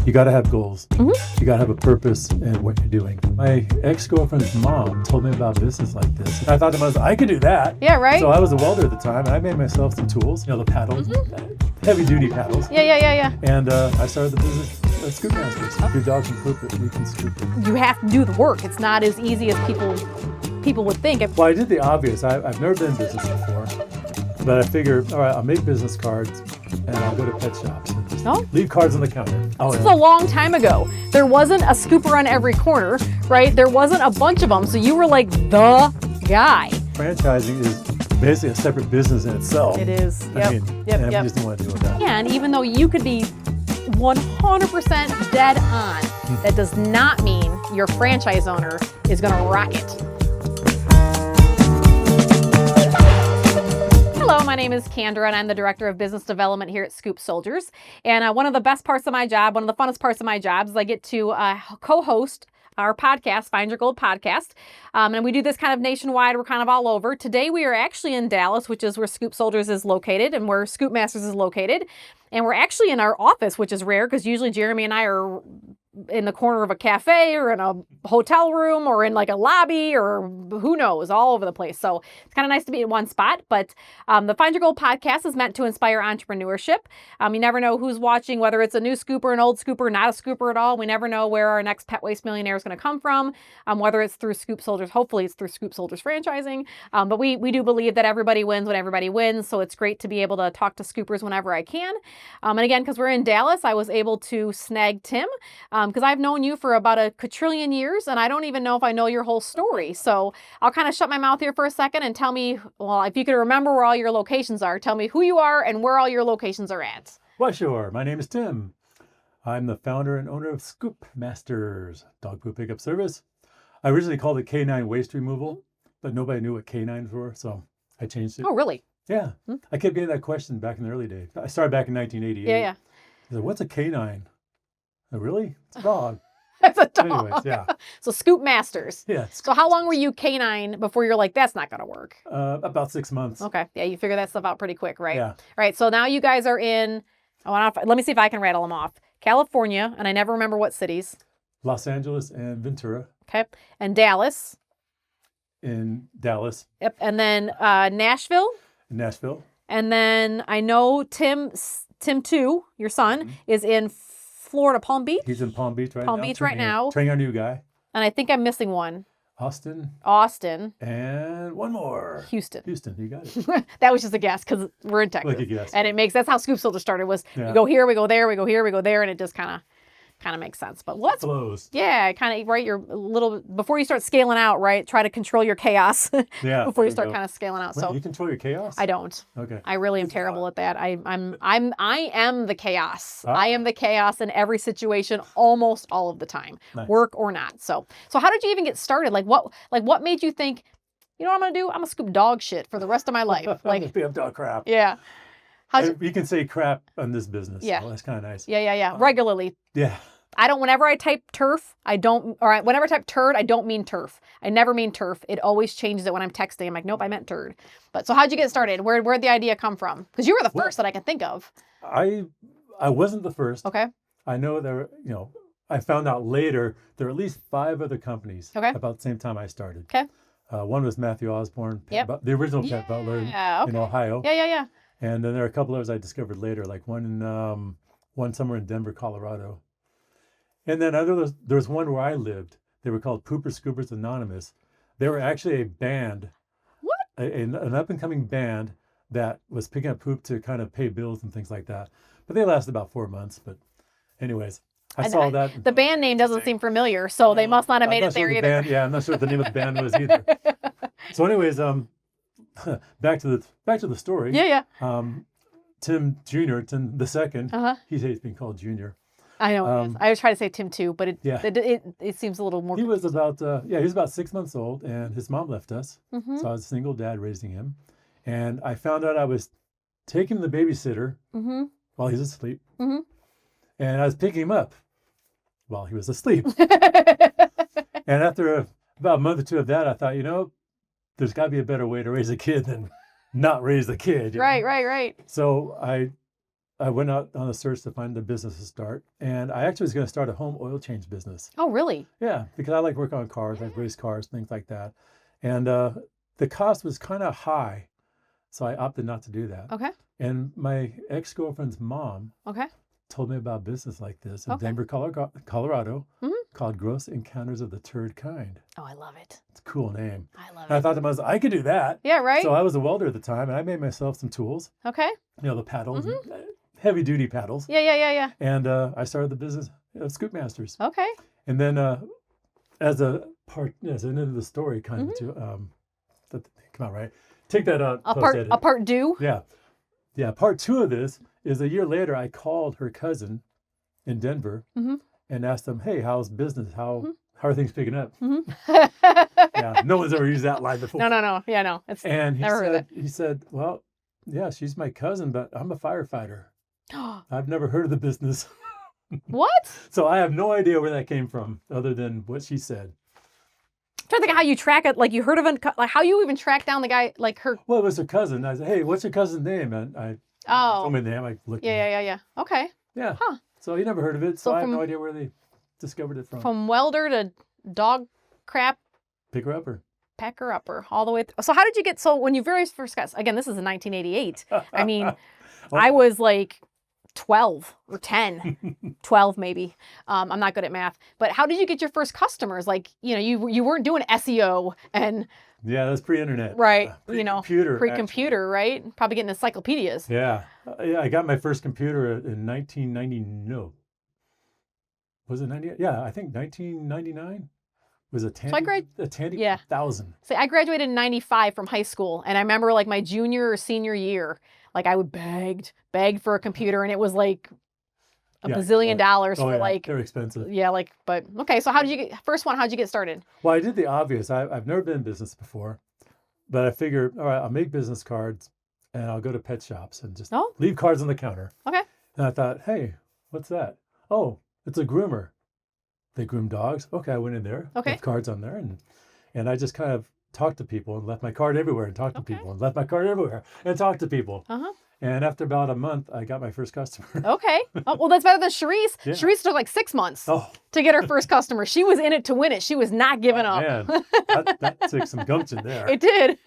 You got to have goals. Mm-hmm. You got to have a purpose in what you're doing. My ex-girlfriend's mom told me about business like this. And I thought to myself, I could do that. Yeah, right? So I was a welder at the time, and I made myself some tools, the paddles, heavy-duty paddles. Yeah. And I started the business at Scoop Masters. Your dog can poop it, we can scoop it. You have to do the work. It's not as easy as people would think. Well, I did the obvious. I've never been in business before. But I figured, all right, I'll make business cards and I'll go to pet shops and just leave cards on the counter. This is a long time ago. There wasn't a scooper on every corner, right? There wasn't a bunch of them. So you were like the guy. Franchising is basically a separate business in itself. It is. I just don't want to deal with that. Yeah, and even though you could be 100% dead on, that does not mean your franchise owner is going to rock it. Hello, my name is Kandra, and I'm the Director of Business Development here at Scoop Soldiers. And one of the best parts of my job, one of the funnest parts of my job, is I get to co-host our podcast, Find Your Gold Podcast. And we do this kind of nationwide. We're kind of all over. Today, we are actually in Dallas, which is where Scoop Soldiers is located and where Scoop Masters is located. And we're actually in our office, which is rare because usually Jeremy and I are in the corner of a cafe or in a hotel room or in like a lobby or who knows, all over the place. So it's kind of nice to be in one spot. But the Find Your Gold podcast is meant to inspire entrepreneurship. You never know who's watching, whether it's a new scooper, an old scooper, not a scooper at all. We never know where our next pet waste millionaire is going to come from, whether it's through Scoop Soldiers. Hopefully it's through Scoop Soldiers franchising. But we do believe that everybody wins when everybody wins. So it's great to be able to talk to scoopers whenever I can. And again, because we're in Dallas, I was able to snag Tim. Because I've known you for about a quadrillion years, and I don't even know if I know your whole story. So I'll kind of shut my mouth here for a second and tell me, well, if you can remember where all your locations are, tell me who you are and where all your locations are at. Well, sure. My name is Tim. I'm the founder and owner of Scoop Masters dog poop pickup service. I originally called it K9 waste removal, but nobody knew what K9s were, so I changed it. Oh, really? Yeah. I kept getting that question back in the early days. I started back in 1988. Yeah. I said, what's a K9? Oh, really? It's a dog. It's a dog. Anyways, yeah. So Scoop Masters. Yeah. So how long were you K9 before you're like, that's not going to work? About 6 months. Okay. Yeah, you figure that stuff out pretty quick, right? Yeah. All right. So now you guys are in, let me see if I can rattle them off. California, and I never remember what cities. Los Angeles and Ventura. Okay. And Dallas. In Dallas. Yep. And then Nashville. Nashville. And then I know Tim 2, your son, is in Florida, Palm Beach. He's in Palm Beach right now. now. Training our new guy. And I think I'm missing one. Austin. And one more. Houston, you got it. That was just a guess because we're in Texas. Like a guess. And that's how Scoop Soldier started was we go here, we go there, we go here, we go there. And it just kind of makes sense. But what's flows? Yeah, kind of right. You're a little before you start scaling out, right? Try to control your chaos. Yeah. Before you start kind of scaling out. Wait, so you control your chaos? I don't. Okay. I really am terrible at that. I am the chaos. Ah. I am the chaos in every situation, almost all of the time, Nice. work or not. So how did you even get started? Like what made you think, you know what I'm gonna do? I'm gonna scoop dog shit for the rest of my life. Like pick up dog crap. Yeah. You can say crap on this business. Yeah. So that's kind of nice. Yeah. Regularly. Yeah. Whenever I type turf, whenever I type turd, I don't mean turf. I never mean turf. It always changes it when I'm texting. I'm like, nope, I meant turd. But so how'd you get started? Where'd the idea come from? Because you were the first that I can think of. I wasn't the first. Okay. I know there, I found out later there are at least 5 other companies about the same time I started. Okay. One was Matthew Osborne, the original pet butler in Ohio. Yeah. And then there are a couple others I discovered later, like one somewhere in Denver, Colorado. And then there was one where I lived. They were called Pooper Scoopers Anonymous. They were actually a band. What? An up-and-coming band that was picking up poop to kind of pay bills and things like that. But they lasted about 4 months. But anyways, I saw that. The band name doesn't seem familiar, so they must not have made it there either. I'm not sure what the name of the band was either. So anyways, back to the story. Yeah. Tim Jr., Tim the second, he hates being called Junior. I know. I was trying to say Tim 2, but it seems a little more. He was about 6 months old, and his mom left us. Mm-hmm. So I was a single dad raising him, and I found out I was taking the babysitter while he's asleep, and I was picking him up while he was asleep. And after about a month or two of that, I thought, there's got to be a better way to raise a kid than not raise the kid. Right. So I I went out on a search to find a business to start, and I actually was going to start a home oil change business. Oh, really? Yeah, because I like working on cars, like race cars, things like that. And the cost was kind of high, so I opted not to do that. Okay. And my ex-girlfriend's mom Okay. told me about a business like this in Okay. Denver, Colorado, Mhm. called Gross Encounters of the Turd Kind. Oh, I love it. It's a cool name. I love And I it. thought to myself, I could do that. Yeah, right? So I was a welder at the time, and I made myself some tools, Okay. the paddles, heavy duty paddles. Yeah. And I started the business of Scoop Masters. Okay. And then as an end of the story, kind of, come on, right? Take that out. A part due? Yeah. Part 2 of this is a year later, I called her cousin in Denver and asked them, hey, how's business? How are things picking up? Yeah, no one's ever used that line before. No. Yeah, no. It's And never heard he said, well, yeah, she's my cousin, but I'm a firefighter. I've never heard of the business. What? So I have no idea where that came from other than what she said. I'm trying to think of how you track it. Like, you heard of it, like how you even track down the guy, like her. Well, it was her cousin. I said, hey, what's your cousin's name? And I told me the name. I looked at it. Yeah. Okay. Yeah. Huh. So he never heard of it. So I have from- no idea where they discovered it from. From welder to dog crap Pick her upper. pecker upper, all the way. So how did you get, so when you very first got, again, this is in 1988. I mean, I was like 12 or 10, 12 maybe. I'm not good at math, but how did you get your first customers? Like, you weren't doing SEO and Yeah, that's pre-internet. right, Pre-computer. pre-computer, right? Probably getting encyclopedias. Yeah. I got my first computer in 1990. No. Was it 98? Yeah, I think 1999 was a Tandy Yeah. 1000. See, I graduated in 95 from high school, and I remember like my junior or senior year, like I would beg for a computer, and it was like a bazillion dollars for like, they're expensive. yeah, like, but okay. So how'd you get started? Well, I did the obvious. I've never been in business before, but I figured, all right, I'll make business cards and I'll go to pet shops and just leave cards on the counter. Okay. And I thought, hey, what's that? Oh, it's a groomer. They groom dogs. Okay, I went in there. Okay. Left cards on there, and I just kind of talked to people and left my card everywhere and talked to people and left my card everywhere and talked to people. And after about a month, I got my first customer. Okay. Oh, well, that's better than Charisse. Yeah. Charisse took like 6 months Oh, to get her first customer. She was in it to win it. She was not giving up. man, that took some gumption there. It did.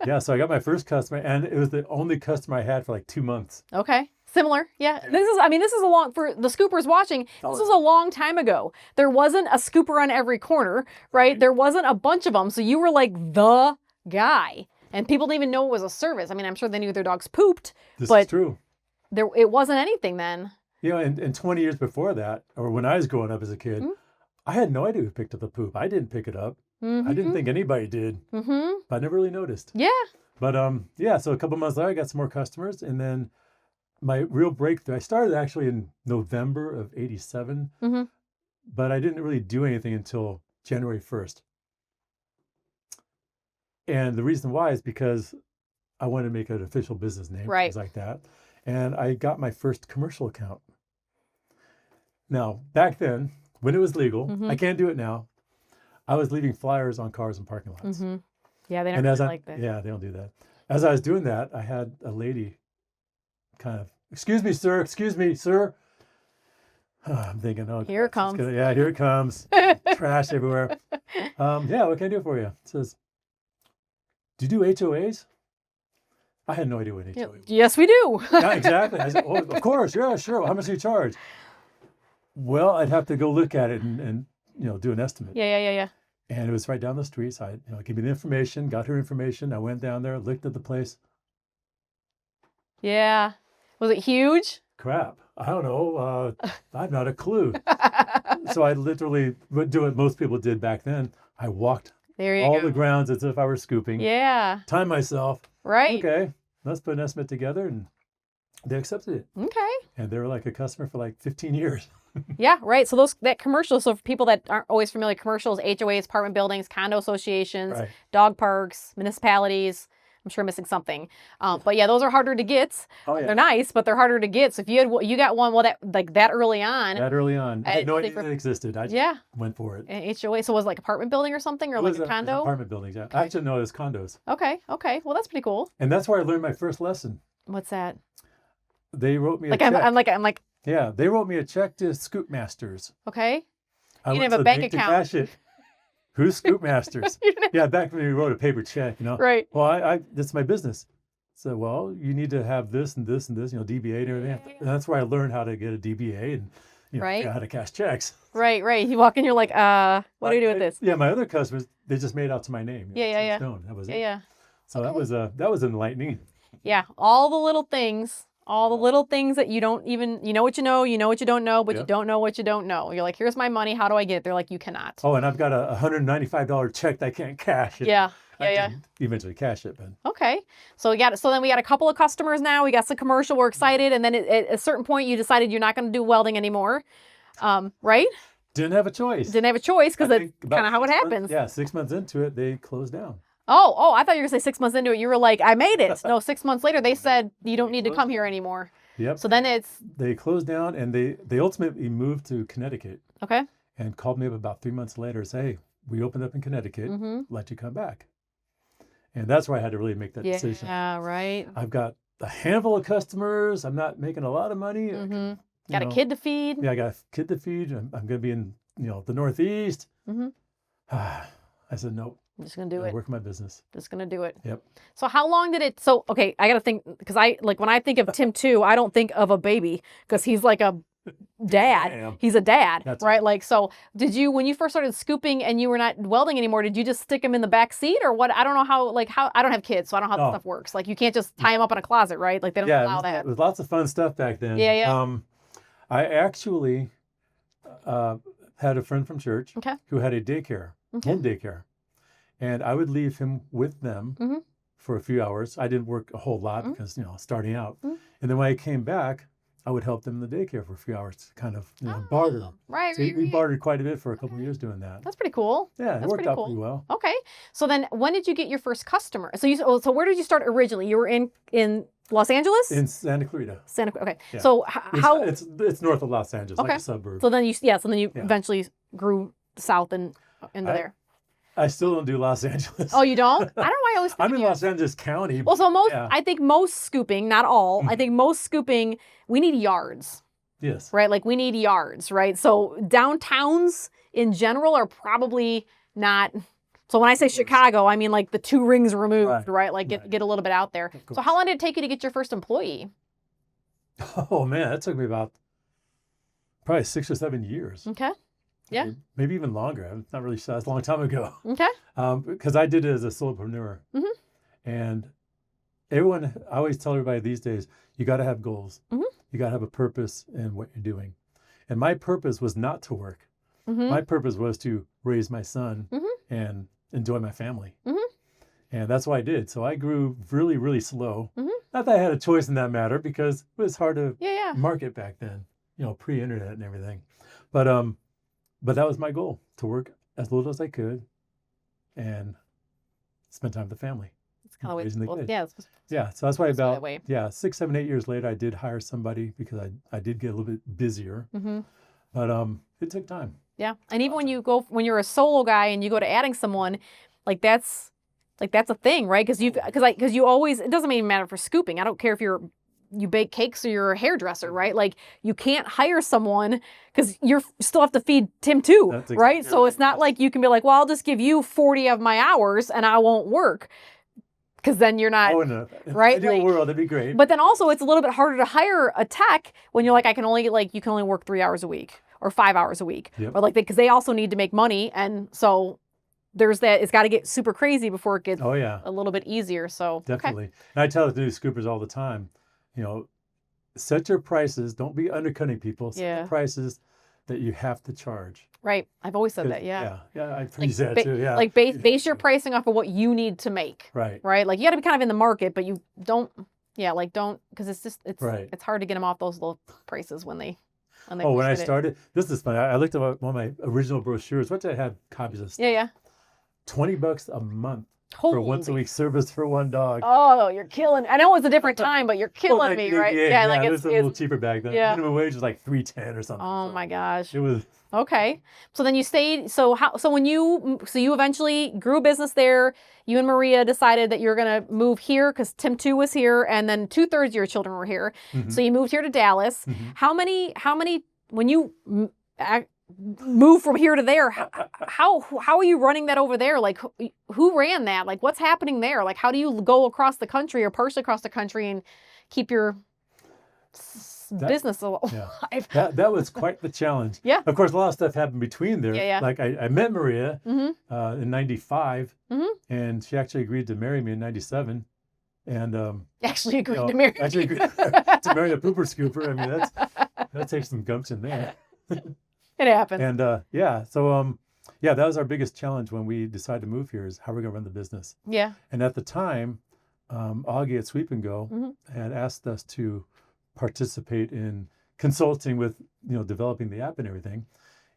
Yeah, so I got my first customer, and it was the only customer I had for like 2 months. Okay. Similar. Yeah. This is a long, for the scoopers watching, this was a long time ago. There wasn't a scooper on every corner, right? There wasn't a bunch of them. So you were like the guy. And people didn't even know it was a service. I mean, I'm sure they knew their dogs pooped, This but is true. it wasn't anything then. And 20 years before that, or when I was growing up as a kid, I had no idea who picked up the poop. I didn't pick it up. I didn't think anybody did. But I never really noticed. Yeah. But so a couple months later, I got some more customers, and then my real breakthrough, I started actually in November of '87, but I didn't really do anything until January 1st. And the reason why is because I wanted to make an official business name, Right. things like that. And I got my first commercial account. Now, back then, when it was legal, I can't do it now. I was leaving flyers on cars in parking lots. Yeah, they don't And really as like that. Yeah, they don't do that. As I was doing that, I had a lady kind of, excuse me, sir. I'm thinking, oh, Here it comes. Yeah, here it comes. Trash everywhere. Yeah, what can I do for you? It says, do you do HOAs? I had no idea what an HOA was. Yes, we do. Yeah, exactly. I said, oh, of course, yeah, sure. How much do you charge? Well, I'd have to go look at it and do an estimate. Yeah. And it was right down the street. So I gave me the information, got her information. I went down there, looked at the place. Yeah. Was it huge? Crap. I don't know. I've not a clue. So I literally would do what most people did back then. I walked There you all go. the grounds as if I were scooping. Yeah. Time myself. Right. Okay, let's put an estimate together, and they accepted it. Okay. And they were like a customer for like 15 years. Yeah, right. So that commercial, so for people that aren't always familiar, commercials, HOAs, apartment buildings, condo associations, Right. dog parks, municipalities. I'm sure I'm missing something. But yeah, those are harder to get. Oh, yeah. They're nice, but they're harder to get. So if you got one, that early on. That early on. I had no I'd say idea it existed. I just went for it. An HOA. So was it like apartment building or something, or It like was a condo? apartment buildings, yeah. Actually, no, it was condos. Okay. Well, that's pretty cool. And that's where I learned my first lesson. What's that? they wrote me a Like check. I'm like, Yeah, they wrote me a check to Scoop Masters. okay. I You went didn't have to a the bank bank to account. cash it. Who's Scoop Masters? Yeah, back when we wrote a paper check, Right. Well, I that's my business. So, well, you need to have this and this and this, DBA and everything. Yeah. And that's where I learned how to get a DBA and Right. how to cash checks. Right. You walk in, you're like, what do you do with this? Yeah, my other customers, they just made out to my name. Yeah. Stone. That was it. Yeah. So Okay. that was enlightening. Yeah. All the little things that you don't even, you know what you know what you don't know, but you don't know what you don't know. You're like, here's my money. How do I get it? They're like, you cannot. Oh, and I've got a $195 check that I can't cash. Yeah. I can eventually cash it, but Okay. So then we got a couple of customers now. We got some commercial. We're excited. And then at a certain point, you decided you're not going to do welding anymore. Right? didn't have a choice. Didn't have a choice because I that's think about kind of how it 6 months- happens. Yeah, 6 months into it, they closed down. Oh, I thought you were going to say 6 months into it. You were like, I made it. No, 6 months later, they said you don't need to come here anymore. Yep. So then They closed down, and they ultimately moved to Connecticut okay. and called me up about 3 months later and said, hey, we opened up in Connecticut. Mm-hmm. Let you come back. And that's where I had to really make that decision. Yeah, right. I've got a handful of customers. I'm not making a lot of money. Mm-hmm. Got a kid to feed. Yeah, I got a kid to feed. I'm going to be in the Northeast. Mm-hmm. I said, nope. I'm just going to do it. Work my business. Just going to do it. Yep. So how long did it, okay, I got to think, because when I think of Tim too, I don't think of a baby because he's like a dad. Damn. He's a dad, That's right? Like, so when you first started scooping and you were not welding anymore, did you just stick him in the back seat or what? I don't know how I don't have kids, so I don't know how this stuff works. Like, you can't just tie him up in a closet, right? Like, they don't allow that. It was lots of fun stuff back then. Yeah. I actually had a friend from church who had a daycare, home daycare. And I would leave him with them for a few hours. I didn't work a whole lot because, starting out. And then when I came back, I would help them in the daycare for a few hours to kind of, barter. Right. So we bartered quite a bit for a couple of years doing that. That's pretty cool. Yeah, it worked out pretty well. Okay. So then when did you get your first customer? So where did you start originally? You were in Los Angeles? In Santa Clarita. Okay. Yeah. So how? It's north of Los Angeles, like a suburb. So then you eventually grew south and into there. I still don't do Los Angeles. Oh, you don't? I don't know why I always think I'm in Los Angeles County. Well, so I think most scooping, not all, I think most scooping, we need yards. Yes. Right? Like, we need yards, right? So downtowns in general are probably not. So when I say Chicago, I mean like the 2 rings removed, right? Like get a little bit out there. So how long did it take you to get your first employee? Oh man, that took me about probably 6 or 7 years. Okay. Yeah. Maybe even longer. I'm not really sure. That's a long time ago. Okay. Because I did it as a solopreneur. And I always tell everybody these days, you got to have goals. You got to have a purpose in what you're doing. And my purpose was not to work. My purpose was to raise my son and enjoy my family. And that's what I did. So I grew really, really slow. Not that I had a choice in that matter because it was hard to market back then, pre-internet and everything. But that was my goal, to work as little as I could and spend time with the family. It's kind of raising the kid. Yeah. So that's why about 6, 7, 8 years later, I did hire somebody because I did get a little bit busier. But it took time. Yeah. And even when you're a solo guy and you go to adding someone, that's a thing, right? Because you always, it doesn't even matter for scooping. I don't care if you bake cakes or you're a hairdresser, right? Like, you can't hire someone because you still have to feed Tim too, right? So it's not like you can be like, well, I'll just give you 40 of my hours and I won't work. Because then you're not, right? In the ideal world, that'd be great. But then also it's a little bit harder to hire a tech when you're like, you can only work 3 hours a week or 5 hours a week. Or because they also need to make money. And so there's that, it's got to get super crazy before it gets a little bit easier. So definitely. And I tell the new scoopers all the time, set your prices. Don't be undercutting people. Set the prices that you have to charge. Right. I've always said that. Yeah. I've heard you say that too. Yeah. Like base your pricing off of what you need to make. Right. Right. Like, you got to be kind of in the market, but you don't. Yeah. Like, don't, because it's hard to get them off those low prices when they. When I started, this is funny. I looked at one of my original brochures. What did I have copies of? Yeah. $20 a month for once a week service for one dog. Oh, you're killing. I know it was a different time, but you're killing me, right? Yeah, like it was a little cheaper back then. Yeah. Minimum wage was like $3.10 or something. Oh my gosh. It was. Okay. So then you stayed. So you eventually grew a business there. You and Maria decided that you were going to move here because Tim too was here, and then 2/3 of your children were here. So you moved here to Dallas. How many, when you move from here to there, how are you running that over there? Like who ran that? Like what's happening there? Like how do you go across the country or partially across the country and keep your business alive? Yeah. That was quite the challenge. Yeah. Of course, a lot of stuff happened between there. Yeah. Like I met Maria in 95 and she actually agreed to marry me in 97. And actually agreed to marry to marry a pooper scooper. I mean, that takes some gumption there. It happens. And so that was our biggest challenge when we decided to move here is how we're going to run the business. Yeah. And at the time, Augie at Sweep and Go had asked us to participate in consulting with, developing the app and everything,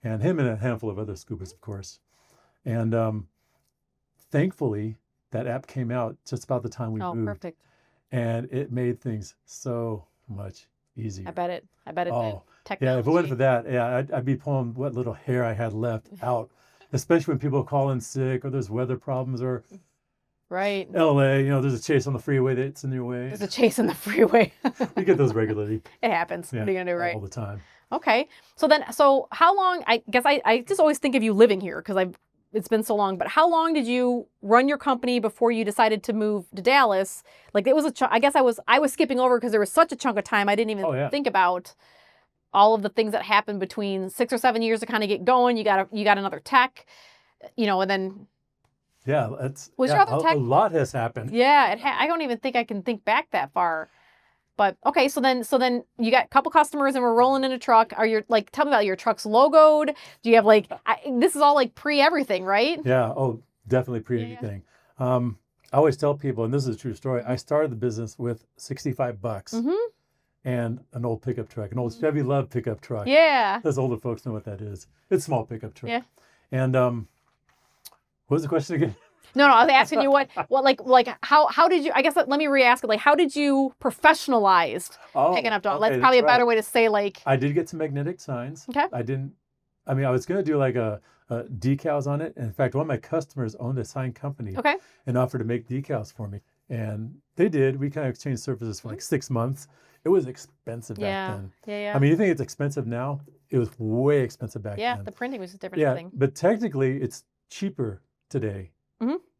and him and a handful of other scoopers, of course. And thankfully, that app came out just about the time we moved. Oh, perfect. And it made things so much easier. I bet it did. Technology. Yeah, if it wasn't for that, I'd be pulling what little hair I had left out, especially when people call in sick or there's weather problems or right. LA, there's a chase on the freeway that's in your way. There's a chase on the freeway. We get those regularly. It happens. Yeah, what are you going to do, right? All the time. Okay. So how long, I guess I just always think of you living here because it's been so long, but how long did you run your company before you decided to move to Dallas? Like it was I guess I was skipping over because there was such a chunk of time I didn't even think about all of the things that happened between 6 or 7 years to kind of get going. You got another tech, and then. Yeah, a lot has happened. Yeah, I don't even think I can think back that far. But okay, so then you got a couple customers and we're rolling in a truck. Tell me about your truck's logoed. Do you have this is all pre everything, right? Yeah. Oh, definitely pre everything. I always tell people, and this is a true story. I started the business with $65 and an old pickup truck, an old Chevy LUV pickup truck. Yeah. Those older folks know what that is. It's a small pickup truck. Yeah. And what was the question again? No, I was asking you how did you, I guess let me re-ask it, how did you professionalize picking up dogs? That's probably a better way to say I did get some magnetic signs. Okay. I was going to do a decals on it. And in fact, one of my customers owned a sign company and offered to make decals for me. And they did. We kind of exchanged services for 6 months. It was expensive back then. Yeah. I mean, you think it's expensive now? It was way expensive back then. Yeah, the printing was a different thing. But technically it's cheaper today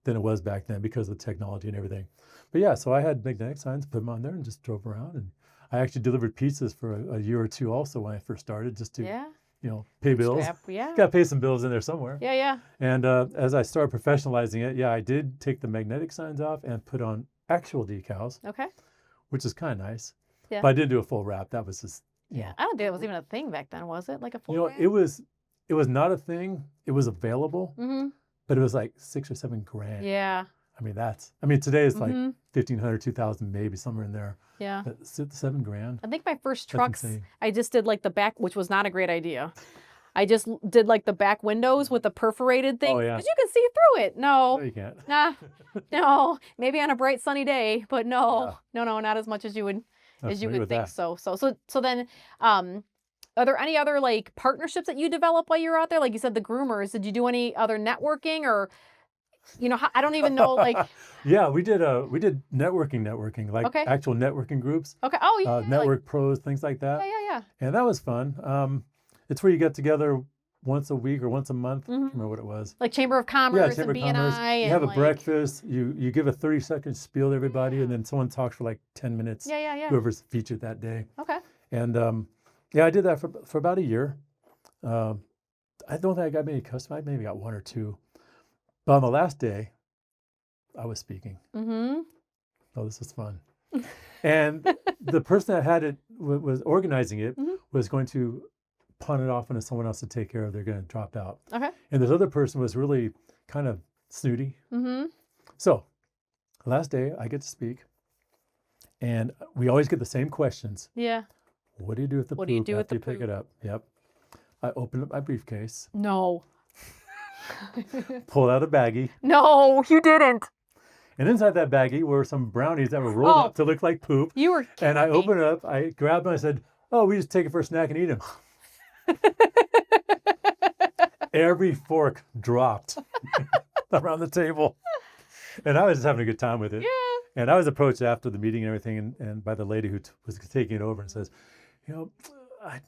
than it was back then because of the technology and everything. But so I had magnetic signs, put them on there and just drove around. And I actually delivered pizzas for a year or two also when I first started just to, pay bills. Got to pay some bills in there somewhere. Yeah. And as I started professionalizing it, I did take the magnetic signs off and put on actual decals. Okay. Which is kind of nice. Yeah. But I didn't do a full wrap. That was just, I don't think it was even a thing back then, was it? Like a full wrap? It was not a thing. It was available. But it was $6,000 or $7,000. Yeah. Today it's $1,500, $2,000 maybe, somewhere in there. Yeah. But $7,000. I think my first trucks, I just did the back, which was not a great idea. I just did the back windows with the perforated thing. Oh, yeah. Because you can see through it. No, you can't. Nah. No. Maybe on a bright sunny day, but no. Yeah. No, not as much as you would think that. So then, are there any other partnerships that you developed while you were out there? Like you said, the groomers. Did you do any other networking or, I don't even know Yeah, we did networking, actual networking groups. Okay. Oh yeah. Network pros, things like that. Yeah. And that was fun. It's where you get together once a week or once a month. I don't remember what it was. Like Chamber of Commerce and BNI. You have a breakfast. You give a 30-second spiel to everybody, and then someone talks for 10 minutes. Yeah. Whoever's featured that day. Okay. And I did that for about a year. I don't think I got many customers. I maybe got one or two. But on the last day, I was speaking. Oh, this is fun. And the person that had it was organizing it was going to punt it off onto someone else to take care of. They're going to drop out. Okay. And this other person was really kind of snooty. So last day I get to speak, and we always get the same questions. Yeah. What do you do with the poop after you pick it up? Yep. I open up my briefcase. No. Pull out a baggie. No, you didn't. And inside that baggie were some brownies that were rolled up to look like poop. You were kidding And I me. opened it up, I grabbed them, I said, oh, we just take it for a snack and eat them. Every fork dropped around the table. And I was just having a good time with it. Yeah. And I was approached after the meeting and everything, and by the lady who was taking it over and says, you know, I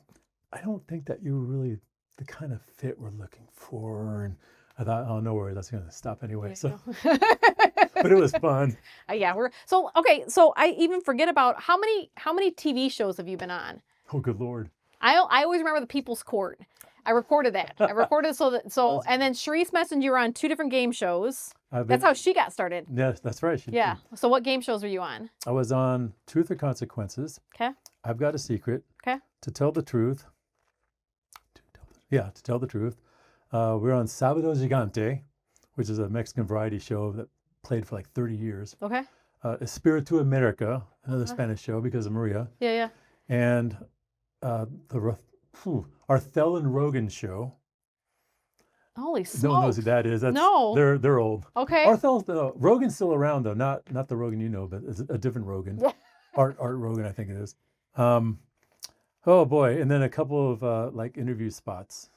don't think that you're really the kind of fit we're looking for. And I thought, oh, no worries, that's going to stop anyway. Yeah, So, but it was fun. Yeah, so okay. So I even forget about how many TV shows have you been on? Oh, good Lord. I always remember the People's Court. I recorded that. And then Sharice mentioned you were on 2 different game shows. That's how she got started. Yes, that's right. Yeah. So what game shows were you on? I was on Truth or Consequences. Okay. I've Got a Secret. Okay. To Tell the Truth. To Tell the Truth. We're on Sábado Gigante, which is a Mexican variety show that played for like 30 years. Okay. Espiritu America, another Spanish show because of Maria. Yeah. And Arthel and Rogan show. Holy smokes. No one knows who that is. No. They're old. Okay. Rogan's still around though, not the Rogan you know, but it's a different Rogan. Art Rogan, I think it is. Oh boy, and then a couple of like interview spots.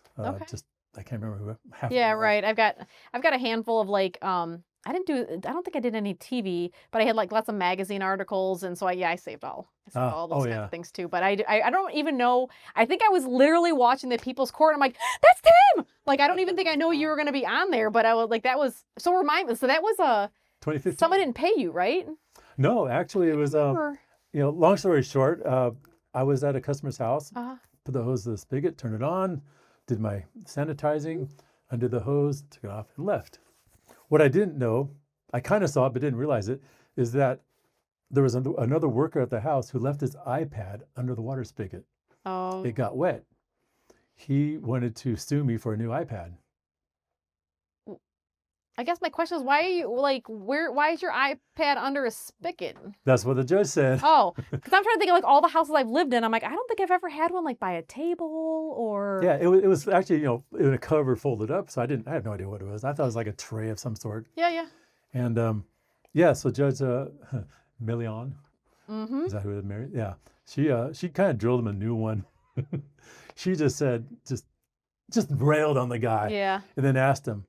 Just I can't remember who. Yeah, right. I've got a handful of like I don't think I did any TV, but I had like lots of magazine articles, and so I saved all those kinds of things too. But I don't even know. I think I was literally watching the People's Court. I'm like, that's Tim. Like I don't even think I know you were going to be on there, but I was like, that was so remind me. So that was 2015. Someone didn't pay you, right? No, actually, it was long story short, I was at a customer's house, put the hose to the spigot, turned it on, did my sanitizing, undid the hose, took it off, and left. What I didn't know, I kind of saw it but didn't realize it, is that there was another worker at the house who left his iPad under the water spigot. Oh. It got wet. He wanted to sue me for a new iPad. I guess my question is, why are you why is your iPad under a spigot? That's what the judge said. Oh, because I'm trying to think of like all the houses I've lived in. I'm like, I don't think I've ever had one like by a table or. Yeah, it was actually, in a cover folded up. So I had no idea what it was. I thought it was like a tray of some sort. Yeah. And so Judge Million, is that who was married? Yeah. She kind of drilled him a new one. She just said, just railed on the guy. Yeah. And then asked him,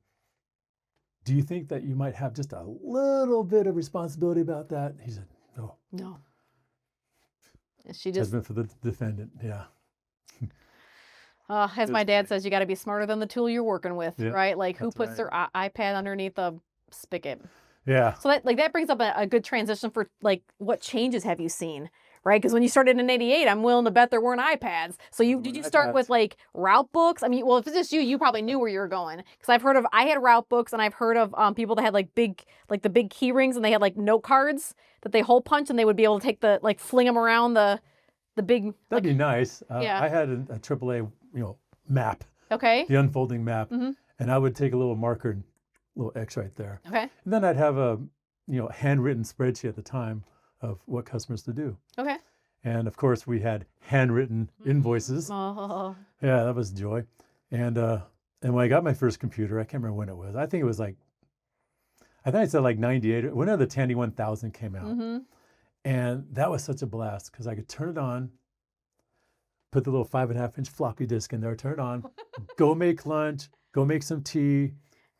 do you think that you might have just a little bit of responsibility about that? He said, no. No. She just. Judgment for the defendant, yeah. As my dad says, you got to be smarter than the tool you're working with, right? Like who puts their iPad underneath a spigot? Yeah. So that brings up a good transition for like what changes have you seen, right? Because when you started in '88, I'm willing to bet there weren't iPads. So did you start with like route books? I mean, well, if it's just you probably knew where you were going. Because I had route books, and I've heard of people that had like the big key rings, and they had like note cards that they hole punch, and they would be able to take fling them around the big. That'd be nice. Yeah. I had a AAA, map. Okay. The unfolding map, Mm-hmm. and I would take a little marker and little X right there. Okay. And then I'd have a handwritten spreadsheet at the time of what customers to do. Okay. And of course we had handwritten invoices. Oh. Yeah, that was joy. And when I got my first computer, I can't remember when it was. I think it was I said like 98, whenever the Tandy 1000 came out. Mm-hmm. And that was such a blast because I could turn it on, put the little 5.5-inch floppy disk in there, turn it on, go make lunch, go make some tea,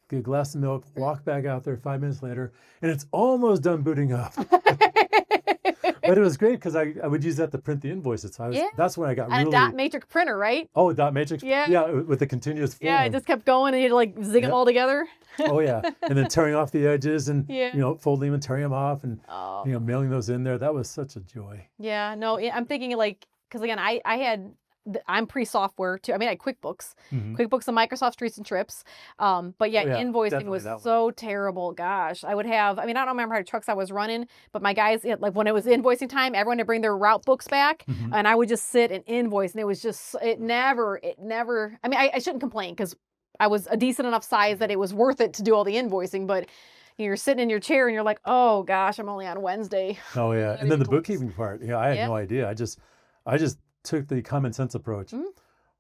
get a glass of milk, walk back out there 5 minutes later, and it's almost done booting up. But it was great because I would use that to print the invoices. So that's when I got really... a dot matrix printer, right? Oh, a dot matrix? Yeah. Yeah, with the continuous form. Yeah, it just kept going and you'd like zig them all together. Oh, yeah. And then tearing off the edges and, folding them and tearing them off and, mailing those in there. That was such a joy. Yeah, no, I'm thinking because again, I'm pre-software too. I mean, I had QuickBooks, QuickBooks and Microsoft Streets and Trips. But invoicing was so terrible. Gosh, I don't remember how many trucks I was running, but my guys, when it was invoicing time, everyone would bring their route books back, and I would just sit and invoice, and it was just, it never. I mean, I shouldn't complain because I was a decent enough size that it was worth it to do all the invoicing, but you're sitting in your chair and you're like, oh gosh, I'm only on Wednesday. Oh yeah, and then the bookkeeping part. Yeah, I had no idea. I just took the common sense approach.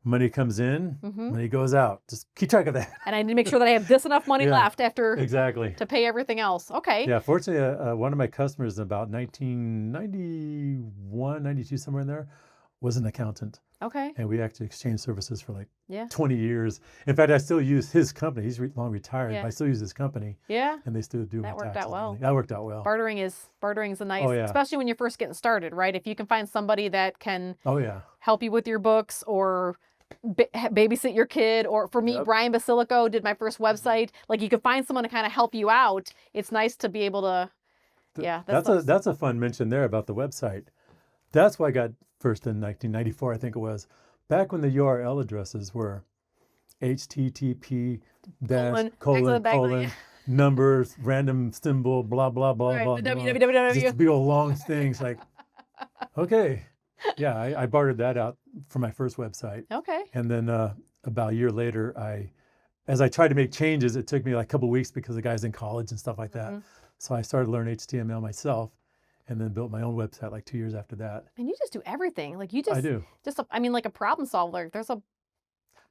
money comes in, money goes out. Just keep track of that. And I need to make sure that I have this enough money left after exactly to pay everything else. Okay. Yeah, fortunately, one of my customers in about 1991, 92, somewhere in there, was an accountant. Okay. And we actually exchanged services for like Yeah. 20 years. In fact, I still use his company. He's long retired, Yeah. but I still use his company. Yeah. And they still do That my worked taxes out well. and everything. That worked out well. Bartering is a nice, especially when you're first getting started, right? If you can find somebody that can help you with your books or babysit your kid, or for me, Brian Basilico did my first website. Like you can find someone to kind of help you out. It's nice to be able to, That's a fun mention there about the website. That's why I got first in 1994, I think it was. Back when the URL addresses were HTTP ::, numbers, random symbol, blah, blah, blah, blah. www. Just big old long things like, okay. Yeah, I bartered that out for my first website. Okay. And then about a year later, as I tried to make changes, it took me like a couple of weeks because the guy's in college and stuff like that. So I started learning HTML myself and then built my own website like 2 years after that. And you just do everything. Like you just, I do. Like a problem solver. There's a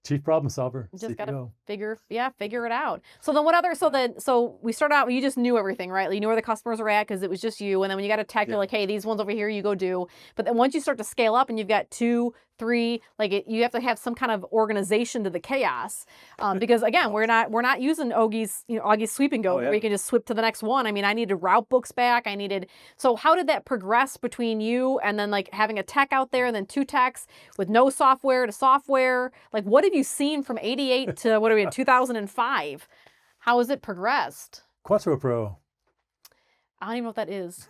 chief problem solver. You just got to figure it out. So then so we start out, you just knew everything, right? Like you knew where the customers were at because it was just you. And then when you got a tech, you're like, hey, these ones over here, you go do. But then once you start to scale up and you've got 2, 3, you have to have some kind of organization to the chaos. Because again, we're not using Augie's sweep and go where you can just sweep to the next one. I mean, I needed route books back. So how did that progress between you and then like having a tech out there and then 2 techs with no software to software? Like what have you seen from 88 to what are we in 2005? How has it progressed? Quattro Pro. I don't even know what that is.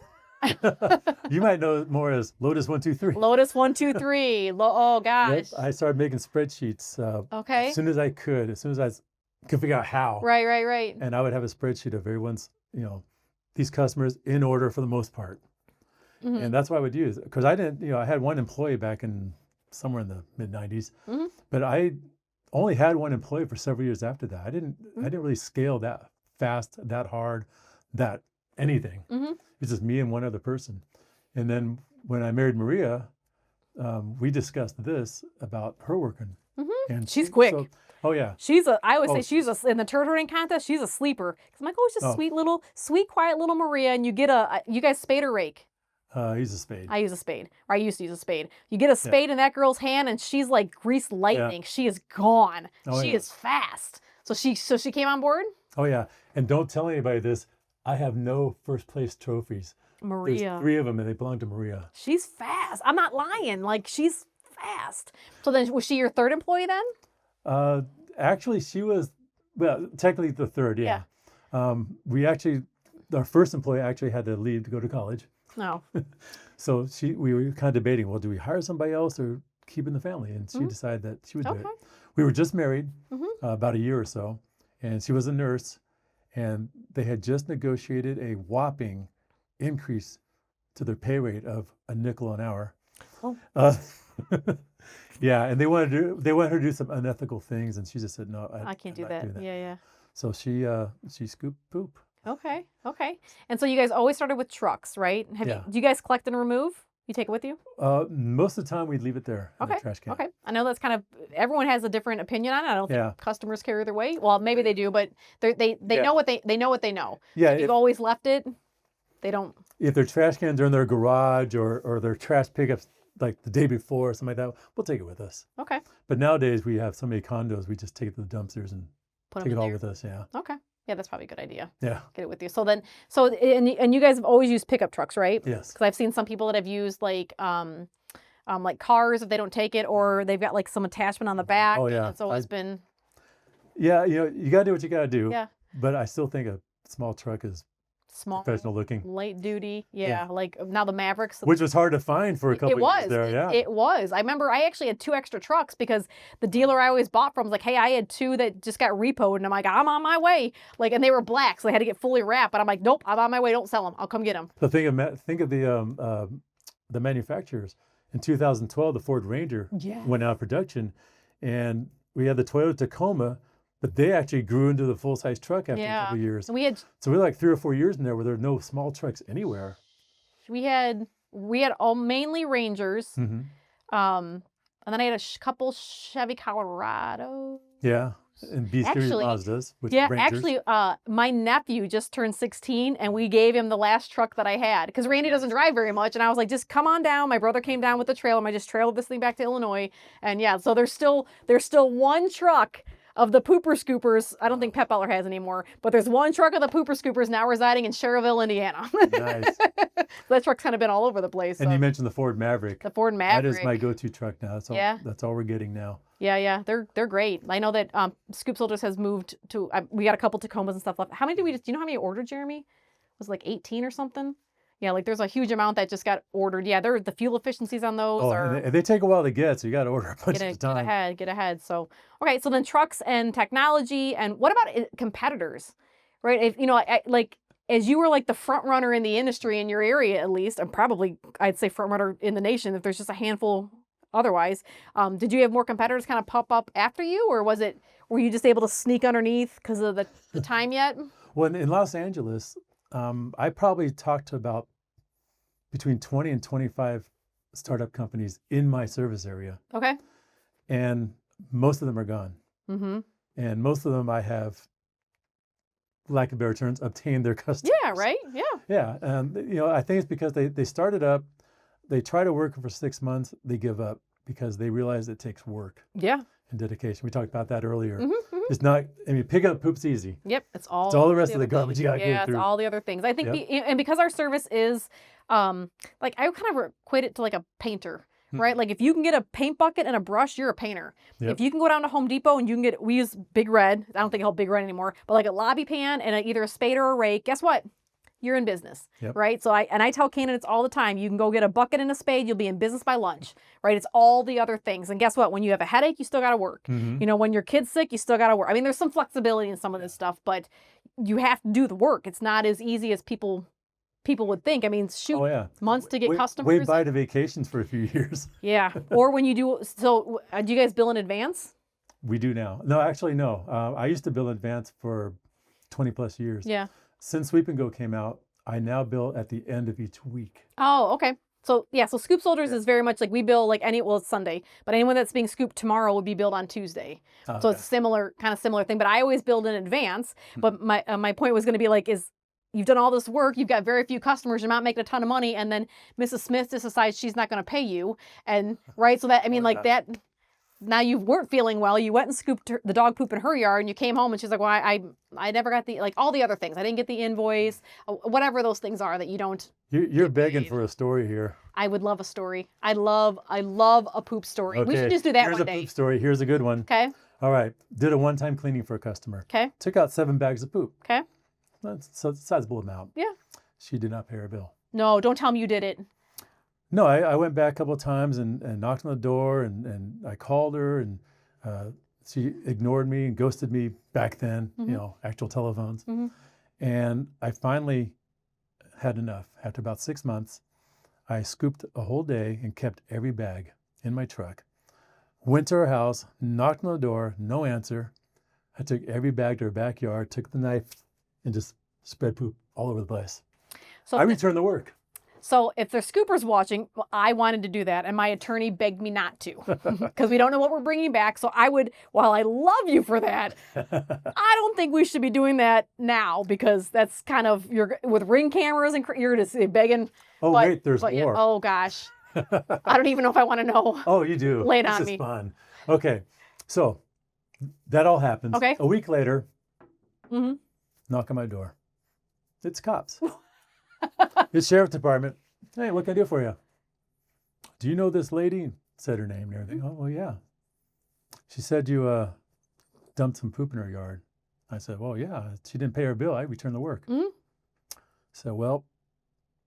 You might know it more as Lotus 123. Lotus 123. Oh gosh. Yep, I started making spreadsheets. Okay. As soon as I could figure out how. Right. And I would have a spreadsheet of everyone's, these customers in order for the most part. And that's what I would use because I didn't, I had one employee back in somewhere in the mid 90s, but I only had one employee for several years after that. I didn't really scale that fast, that hard, that anything. It's just me and one other person. And then when I married Maria, we discussed this about her working. And she's quick. I always say she's in the turd herding contest, she's a sleeper. Cause I'm like, oh, it's just sweet, quiet little Maria. And you get you guys spade or rake? Use a spade. I use a spade. Or I used to use a spade. You get a spade in that girl's hand and she's like greased lightning. Yeah. She is gone. She is fast. So she came on board? Oh yeah. And don't tell anybody this. I have no first place trophies. Maria. There's 3 of them and they belong to Maria. She's fast. I'm not lying. Like she's fast. So then was she your 3rd employee then? Actually she was, technically the 3rd, yeah. Our first employee actually had to leave to go to college. No. So we were kind of debating, well, do we hire somebody else or keep in the family? And she decided that she would do it. We were just married about a year or so, and she was a nurse, and they had just negotiated a whopping increase to their pay rate of $0.05 an hour. Oh. Yeah, and they wanted her to do some unethical things, and she just said, no, I can't do that. Yeah. So she scooped poop. Okay. And so you guys always started with trucks, right? Do you guys collect and remove? You take it with you? Most of the time we'd leave it there in the trash can. Okay. I know that's kind of, everyone has a different opinion on it. I don't think customers carry their weight. Well, maybe they do, but they know what they know. Yeah. If you've always left it, they don't. If their trash cans are in their garage or their trash pickups like the day before or something like that, we'll take it with us. Okay. But nowadays we have so many condos, we just take it to the dumpsters and take it all with us. Yeah. Okay. Yeah, that's probably a good idea. Yeah. Get it with you. So you guys have always used pickup trucks, right? Yes. Because I've seen some people that have used like cars if they don't take it, or they've got like some attachment on the back. Oh yeah. It's always been. Yeah, you gotta do what you gotta do. Yeah. But I still think a small truck is small, professional looking, light duty. Yeah. Like now the Mavericks, which was hard to find for a couple of years there. Yeah, it was. I remember I actually had 2 extra trucks because the dealer I always bought from was like, hey, I had 2 that just got repoed, and I'm like, I'm on my way. Like, and they were black, so they had to get fully wrapped. But I'm like, nope, I'm on my way. Don't sell them. I'll come get them. So think of the manufacturers. In 2012, the Ford Ranger went out of production, and we had the Toyota Tacoma. But they actually grew into the full-size truck after a couple of years. And we had like 3 or 4 years in there where there were no small trucks anywhere. We had all mainly Rangers. And then I had a couple Chevy Colorado. Yeah. And B series Actually, Mazdas with Yeah, Rangers. actually, my nephew just turned 16, and we gave him the last truck that I had because Randy doesn't drive very much, and I was like, just come on down. My brother came down with the trailer, and I just trailed this thing back to Illinois, and yeah, so there's still one truck of the pooper scoopers. I don't think Pep Butler has anymore, but there's one truck of the pooper scoopers now residing in Cherville, Indiana. Nice. That truck's kind of been all over the place. And so. you mentioned the Ford Maverick. The Ford Maverick. That is my go-to truck now. That's all we're getting now. Yeah, they're great. I know that Scoop Soldiers has moved to. We got a couple Tacomas and stuff left. How many do you know how many ordered, Jeremy? Was it like 18 or something? Yeah, like there's a huge amount that just got ordered. Yeah, the fuel efficiencies on those are. And they take a while to get, so you got to order a bunch of time. Get ahead. So okay, so then trucks and technology, and what about competitors, right? If you know, like as you were like the front runner in the industry in your area, at least, and probably I'd say front runner in the nation. If there's just a handful. Otherwise, did you have more competitors kind of pop up after you, or were you just able to sneak underneath because of the time yet? Well, in Los Angeles, I probably talked to about between 20 and 25 startup companies in my service area. Okay. And most of them are gone. Mm-hmm. And most of them I have, lack of better terms, obtained their customers. Yeah, right? Yeah. Yeah. I think it's because they started up, they try to work for 6 months, they give up because they realize it takes work. Yeah. And dedication. We talked about that earlier. Mm-hmm. It's not, picking up poop's easy. Yep. It's all the rest of the garbage you got to get through. Yeah, it's all the other things. I think, and because our service is, like I kind of equate it to like a painter, right? Like if you can get a paint bucket and a brush, you're a painter. Yep. If you can go down to Home Depot and you can we use Big Red. I don't think I hold Big Red anymore, but like a lobby pan and either a spade or a rake, guess what? You're in business, right? So I tell candidates all the time, you can go get a bucket and a spade, you'll be in business by lunch, right? It's all the other things. And guess what? When you have a headache, you still got to work. Mm-hmm. When your kid's sick, you still got to work. I mean, there's some flexibility in some of this stuff, but you have to do the work. It's not as easy as people would think. I mean, shoot, months to get customers. Wait by to vacations for a few years. Yeah. Or when you do, do you guys bill in advance? We do now. No, actually, no. I used to bill in advance for 20 plus years. Yeah. Since Sweep and Go came out, I now bill at the end of each week. Oh, okay. So so Scoop Soldiers is very much like we bill like it's Sunday, but anyone that's being scooped tomorrow would be billed on Tuesday. Okay. So it's kind of similar thing, but I always build in advance. But my point was going to be like, you've done all this work, you've got very few customers, you're not making a ton of money, and then Mrs. Smith just decides she's not going to pay you. And right, so that, that, now you weren't feeling well, you went and scooped the dog poop in her yard, and you came home and she's like, well, I never got all the other things. I didn't get the invoice, whatever those things are that you don't. You're begging for a story here. I would love a story. I love a poop story. Okay. We should just do that one day. Here's a poop story. Here's a good one. Okay. All right. Did a one-time cleaning for a customer. Okay. Took out 7 bags of poop. Okay. That's a sizable amount. Yeah. She did not pay her bill. No, don't tell me you did it. No, I went back a couple of times and knocked on the door and I called her and she ignored me and ghosted me back then, actual telephones. Mm-hmm. And I finally had enough. After about 6 months, I scooped a whole day and kept every bag in my truck. Went to her house, knocked on the door, no answer. I took every bag to her backyard, took the knife, and just spread poop all over the place. So I returned the work. So if there's scoopers watching, well, I wanted to do that, and my attorney begged me not to because we don't know what we're bringing back. So I would, while I love you for that, I don't think we should be doing that now because that's kind of, you're with Ring cameras and you're just begging. Oh, wait, there's more. Yeah, oh, gosh. I don't even know if I want to know. Oh, you do. Lay it on me. This is fun. Okay. So that all happens. Okay. A week later, knock on my door. It's cops. It's sheriff's department. Hey, what can I do for you? Do you know this lady? Said her name and everything. Oh, well, yeah. She said you dumped some poop in her yard. I said, well, yeah. She didn't pay her bill. I returned the work. Mm-hmm. So, well,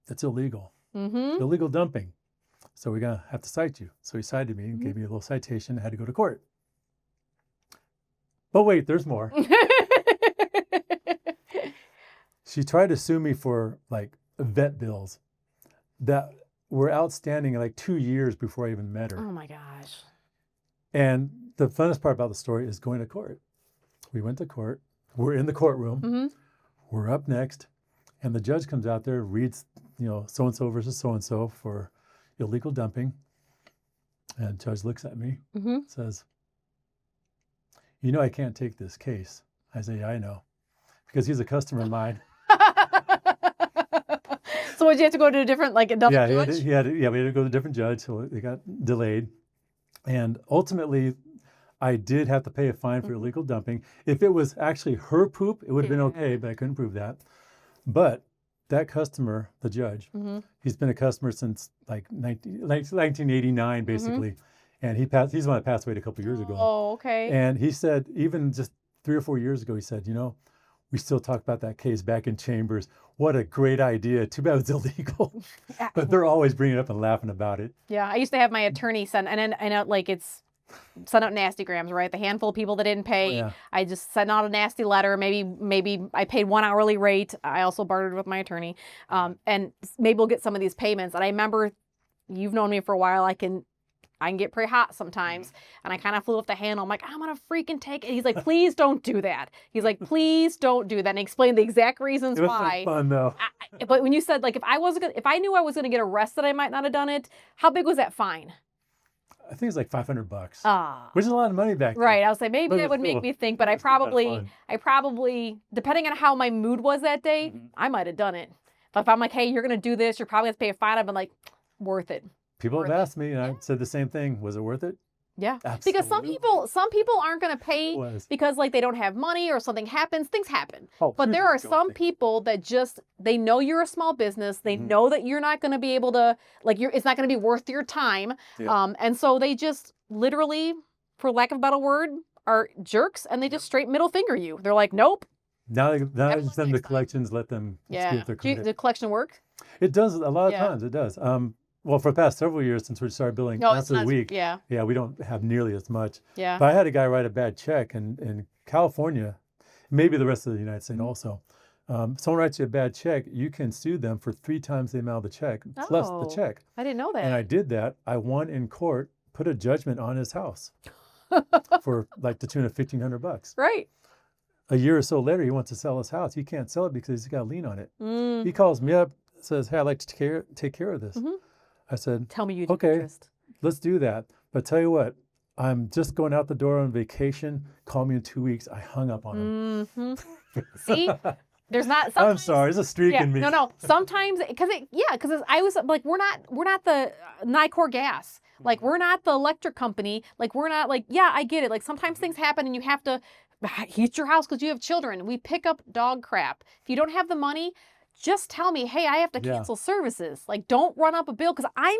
it's illegal. Mm-hmm. Illegal dumping. So we're going to have to cite you. So he cited me and gave me a little citation. I had to go to court. But wait, there's more. She tried to sue me for like vet bills that were outstanding like 2 years before I even met her. Oh my gosh. And the funnest part about the story is going to court. We went to court. We're in the courtroom. Mm-hmm. We're up next. And the judge comes out there, reads, so-and-so versus so-and-so for illegal dumping. And the judge looks at me, Mm-hmm. says, "You know I can't take this case." I say, "Yeah, I know," because he's a customer of mine. So would you have to go to a different, like, another Yeah, judge? we had to go to a different judge, so it got delayed. And ultimately, I did have to pay a fine for illegal dumping. If it was actually her poop, it would have been okay, but I couldn't prove that. But that customer, the judge, he's been a customer since like 1989, basically. And he's the one that passed away a couple years ago. Oh, okay. And he said, even just 3 or 4 years ago, he said, we still talk about that case back in chambers. What a great idea. Too bad it's illegal. But they're always bringing it up and laughing about it. Yeah, I used to have my attorney send, and then I know, like, send out nasty grams, right? The handful of people that didn't pay, I just sent out a nasty letter. Maybe I paid 1 hourly rate. I also bartered with my attorney, and maybe we'll get some of these payments. And I remember, you've known me for a while. I can get pretty hot sometimes. And I kind of flew off the handle. I'm like, I'm going to freaking take it. He's like, please don't do that. He's like, please don't do that. And he explained the exact reasons why. It was so fun though. But when you said, like, if I knew I was going to get arrested, I might not have done it. How big was that fine? I think it's like $500, which is a lot of money back then. Right. I was like, maybe that would make me think, but I probably, depending on how my mood was that day, I might have done it. But if I'm like, hey, you're going to do this, you're probably going to pay a fine. I've been like, worth it. People have asked me, and I said the same thing. Was it worth it? Yeah. Absolutely. Because some people aren't going to pay because, like, they don't have money or something happens. Things happen. But there are some people that they know you're a small business. They know that you're not going to be able to, like, it's not going to be worth your time. Yeah. And so they just literally, for lack of a better word, are jerks, and they just straight middle finger you. They're like, nope. Now send the collections, let them scoop their credit. The collection work? It does a lot of times. It does. Well, for the past several years since we started billing once a week, we don't have nearly as much. Yeah. But I had a guy write a bad check in California, maybe the rest of the United States also. Someone writes you a bad check, you can sue them for 3 times the amount of the check, plus the check. I didn't know that. And I did that. I won in court, put a judgment on his house for like the tune of $1,500. Right. A year or so later, he wants to sell his house. He can't sell it because he's got a lien on it. He calls me up, says, hey, I'd like to take care of this. I said, tell me you okay, interest. Let's do that. But tell you what, I'm just going out the door on vacation. Call me in 2 weeks. I hung up on him. See, there's not. I'm sorry, there's a streak in me. No. Sometimes, because I was like, we're not the Nicor Gas. Like, we're not the electric company. Like, we're not like, I get it. Like, sometimes things happen and you have to heat your house because you have children. We pick up dog crap. If you don't have the money, just tell me, hey, I have to cancel services. Like, don't run up a bill because I'm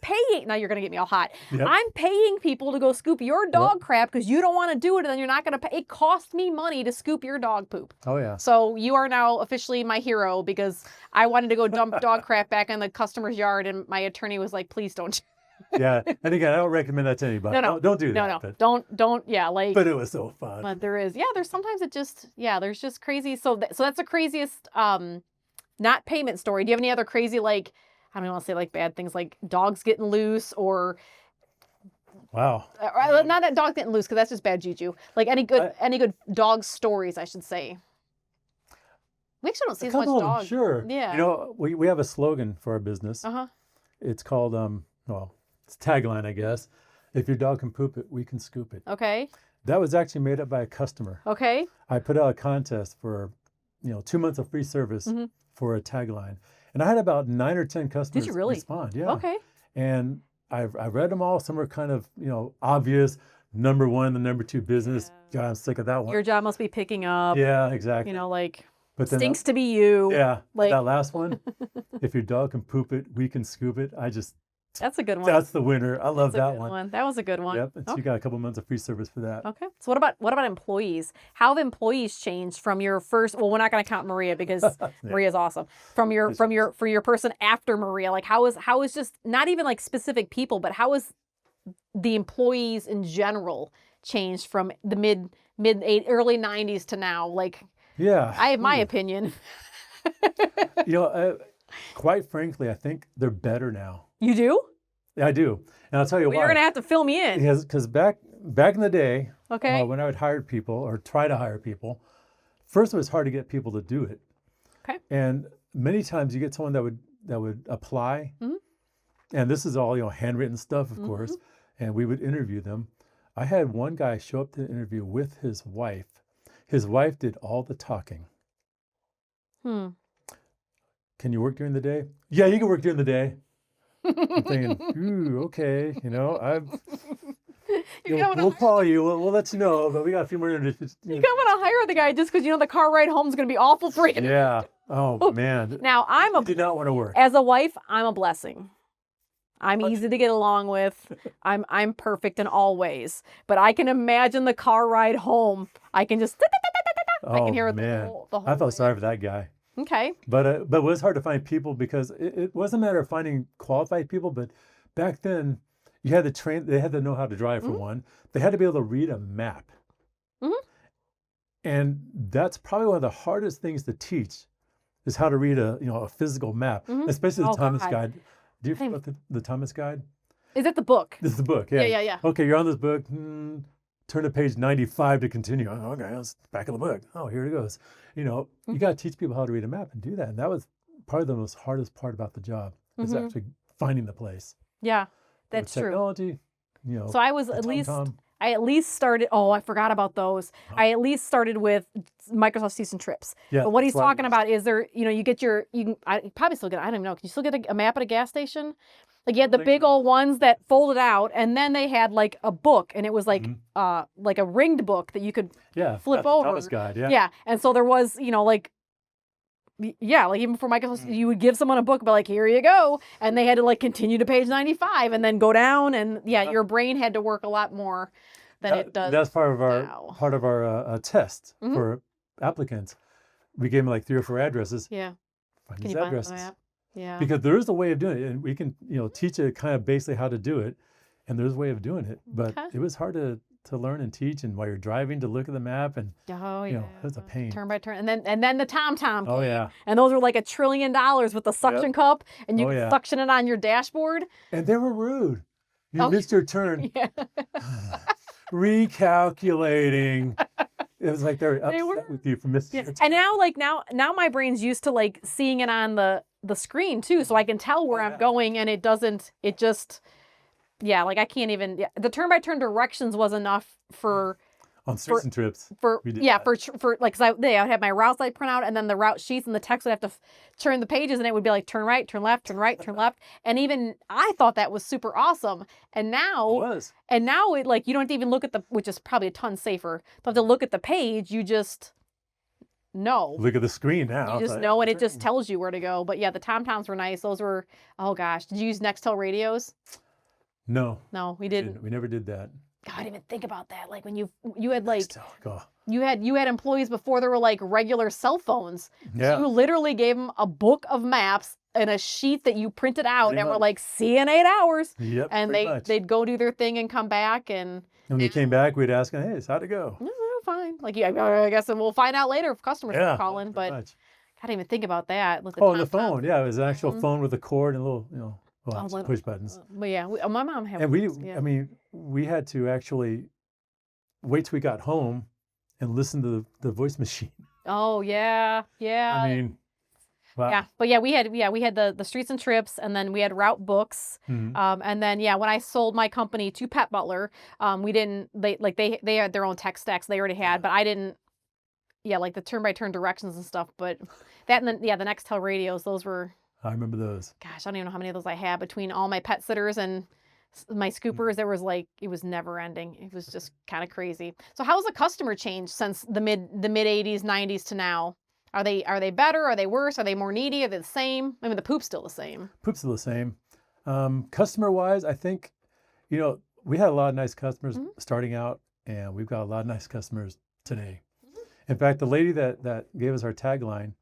paying. Now you're going to get me all hot. Yep. I'm paying people to go scoop your dog crap because you don't want to do it, and then you're not going to pay. It cost me money to scoop your dog poop. Oh, yeah. So you are now officially my hero because I wanted to go dump dog crap back in the customer's yard, and my attorney was like, please don't. Yeah, and again, I don't recommend that to anybody. No, don't do that. No, don't. Like. But it was so fun. But there's sometimes it just, there's just crazy. So that's the craziest, not payment story. Do you have any other crazy, like, I don't want to say like bad things, like dogs getting loose or. Wow. Not that dog getting loose because that's just bad juju. Like any good dog stories, I should say. We actually don't see as much dog. Sure. Yeah. We have a slogan for our business. It's called it's a tagline, I guess. If your dog can poop it, we can scoop it. Okay. That was actually made up by a customer. Okay. I put out a contest for 2 months of free service for a tagline, and I had about 9 or 10 customers respond. Yeah. Okay. And I read them all. Some were kind of obvious. Number 1, the number 2 business. God, I'm sick of that one. Your job must be picking up. Yeah, exactly. But stinks to be you. Yeah. Like that last one. If your dog can poop it, we can scoop it. That's a good one. That's the winner. I love that one. That was a good one. Yep. So you got a couple months of free service for that. Okay. So what about employees? How have employees changed from your first? Well, we're not going to count Maria because Maria's awesome. From your person after Maria, like how is just not even like specific people, but how is the employees in general changed from the early 90s to now? Like, I have my opinion. Quite frankly, I think they're better now. You do? Yeah, I do. And I'll tell you why. You're going to have to fill me in. Because back in the day, when I would hire people or try to hire people, first it was hard to get people to do it. Okay. And many times you get someone that would apply, and this is all handwritten stuff, of course. and we would interview them. I had one guy show up to the interview with his wife. His wife did all the talking. Can you work during the day? Yeah, you can work during the day. I'm thinking, ooh, okay, we'll call you. We'll let you know, but we got a few more interviews. You don't want to hire the guy just because the car ride home is going to be awful for you. Yeah. Oh man. Now You did not want to work. As a wife, I'm a blessing. I'm easy to get along with. I'm perfect in all ways. But I can imagine the car ride home. I can just I can hear it the whole I felt way. sorry for that guy. Okay. But it was hard to find people because it wasn't a matter of finding qualified people, but back then you had to train. They had to know how to drive for one. They had to be able to read a map. And that's probably one of the hardest things to teach is how to read a physical map, especially the Thomas Guide. Do you know the Thomas Guide? Is it the book? This is the book. Yeah. Yeah. Okay, you're on this book. Turn to page 95 to continue. Oh, okay, that's back of the book. Oh, here it goes. You got to teach people how to read a map and do that. And that was probably the most hardest part about the job is actually finding the place. Yeah, that's true. Technology, So I was I at least started. Oh, I forgot about those. I at least started with Microsoft Seats and Trips. Yeah, but what he's talking about is there. You get you can probably still get. I don't even know. Can you still get a map at a gas station? Like you had the big old ones that folded out, and then they had like a book, and it was like a ringed book that you could flip over. Thomas Guide. Yeah. Yeah, and so there was like even for Microsoft, you would give someone a book, but like here you go, and they had to like continue to page 95 and then go down, and your brain had to work a lot more than it does. That's part of now. our test for applicants. We gave them like 3 or 4 addresses. Yeah. Find Can these you find addresses. the map? Yeah. Because there is a way of doing it, and we can teach it kind of basically how to do it, and there's a way of doing it. But it was hard to learn and teach, and while you're driving to look at the map, and it's a pain. Turn by turn, and then the TomTom. Oh yeah. And those were like $1 trillion with the suction cup, and you could suction it on your dashboard. And they were rude. You missed your turn. Yeah. Recalculating. It was like they were upset with you for missing your turn. And now my brain's used to like seeing it on the screen too, so I can tell where I'm going, and it just like I can't even. The turn by turn directions was enough for on Streets and Trips. For like cause I would have my routes I print out, and then the route sheets, and the text would have to turn the pages, and it would be like turn right, turn left, turn right, turn left, and even I thought that was super awesome. And now it like you don't have to even look at which is probably a ton safer. You don't have to look at the page. You just know. Look at the screen now. You just know, and it just tells you where to go. But yeah, the TomToms were nice. Those were, oh gosh, did you use Nextel radios? No, we didn't. We never did that. God, I didn't even think about that. Like when you had like Nextel, you had employees before there were like regular cell phones. Yeah. So you literally gave them a book of maps and a sheet that you printed out and were like, see you in 8 hours. Yep. And they'd go do their thing and come back, and when they came back, we'd ask them, hey, so how'd it go? No, fine. Like I guess we'll find out later if customers are calling. But much. I didn't even think about that. With the phone. Yeah, it was an actual phone with a cord and a little, push buttons. But yeah, my mom had. And we had to actually wait till we got home and listen to the voice machine. Oh yeah. I mean, wow. Yeah, but we had the Streets and Trips, and then we had route books, and then when I sold my company to Pet Butler, they had their own tech stacks they already had, but I didn't. Yeah, like the turn by turn directions and stuff, but that and then the Nextel radios, those were. I remember those. Gosh, I don't even know how many of those I had between all my pet sitters and my scoopers. There was it was never ending. It was just kind of crazy. So how's the customer changed since the mid 80s, 90s to now? Are they better? Are they worse? Are they more needy? Are they the same? I mean, the poop's still the same. Poop's still the same. Customer wise, I think, we had a lot of nice customers starting out, and we've got a lot of nice customers today. In fact, the lady that gave us our tagline,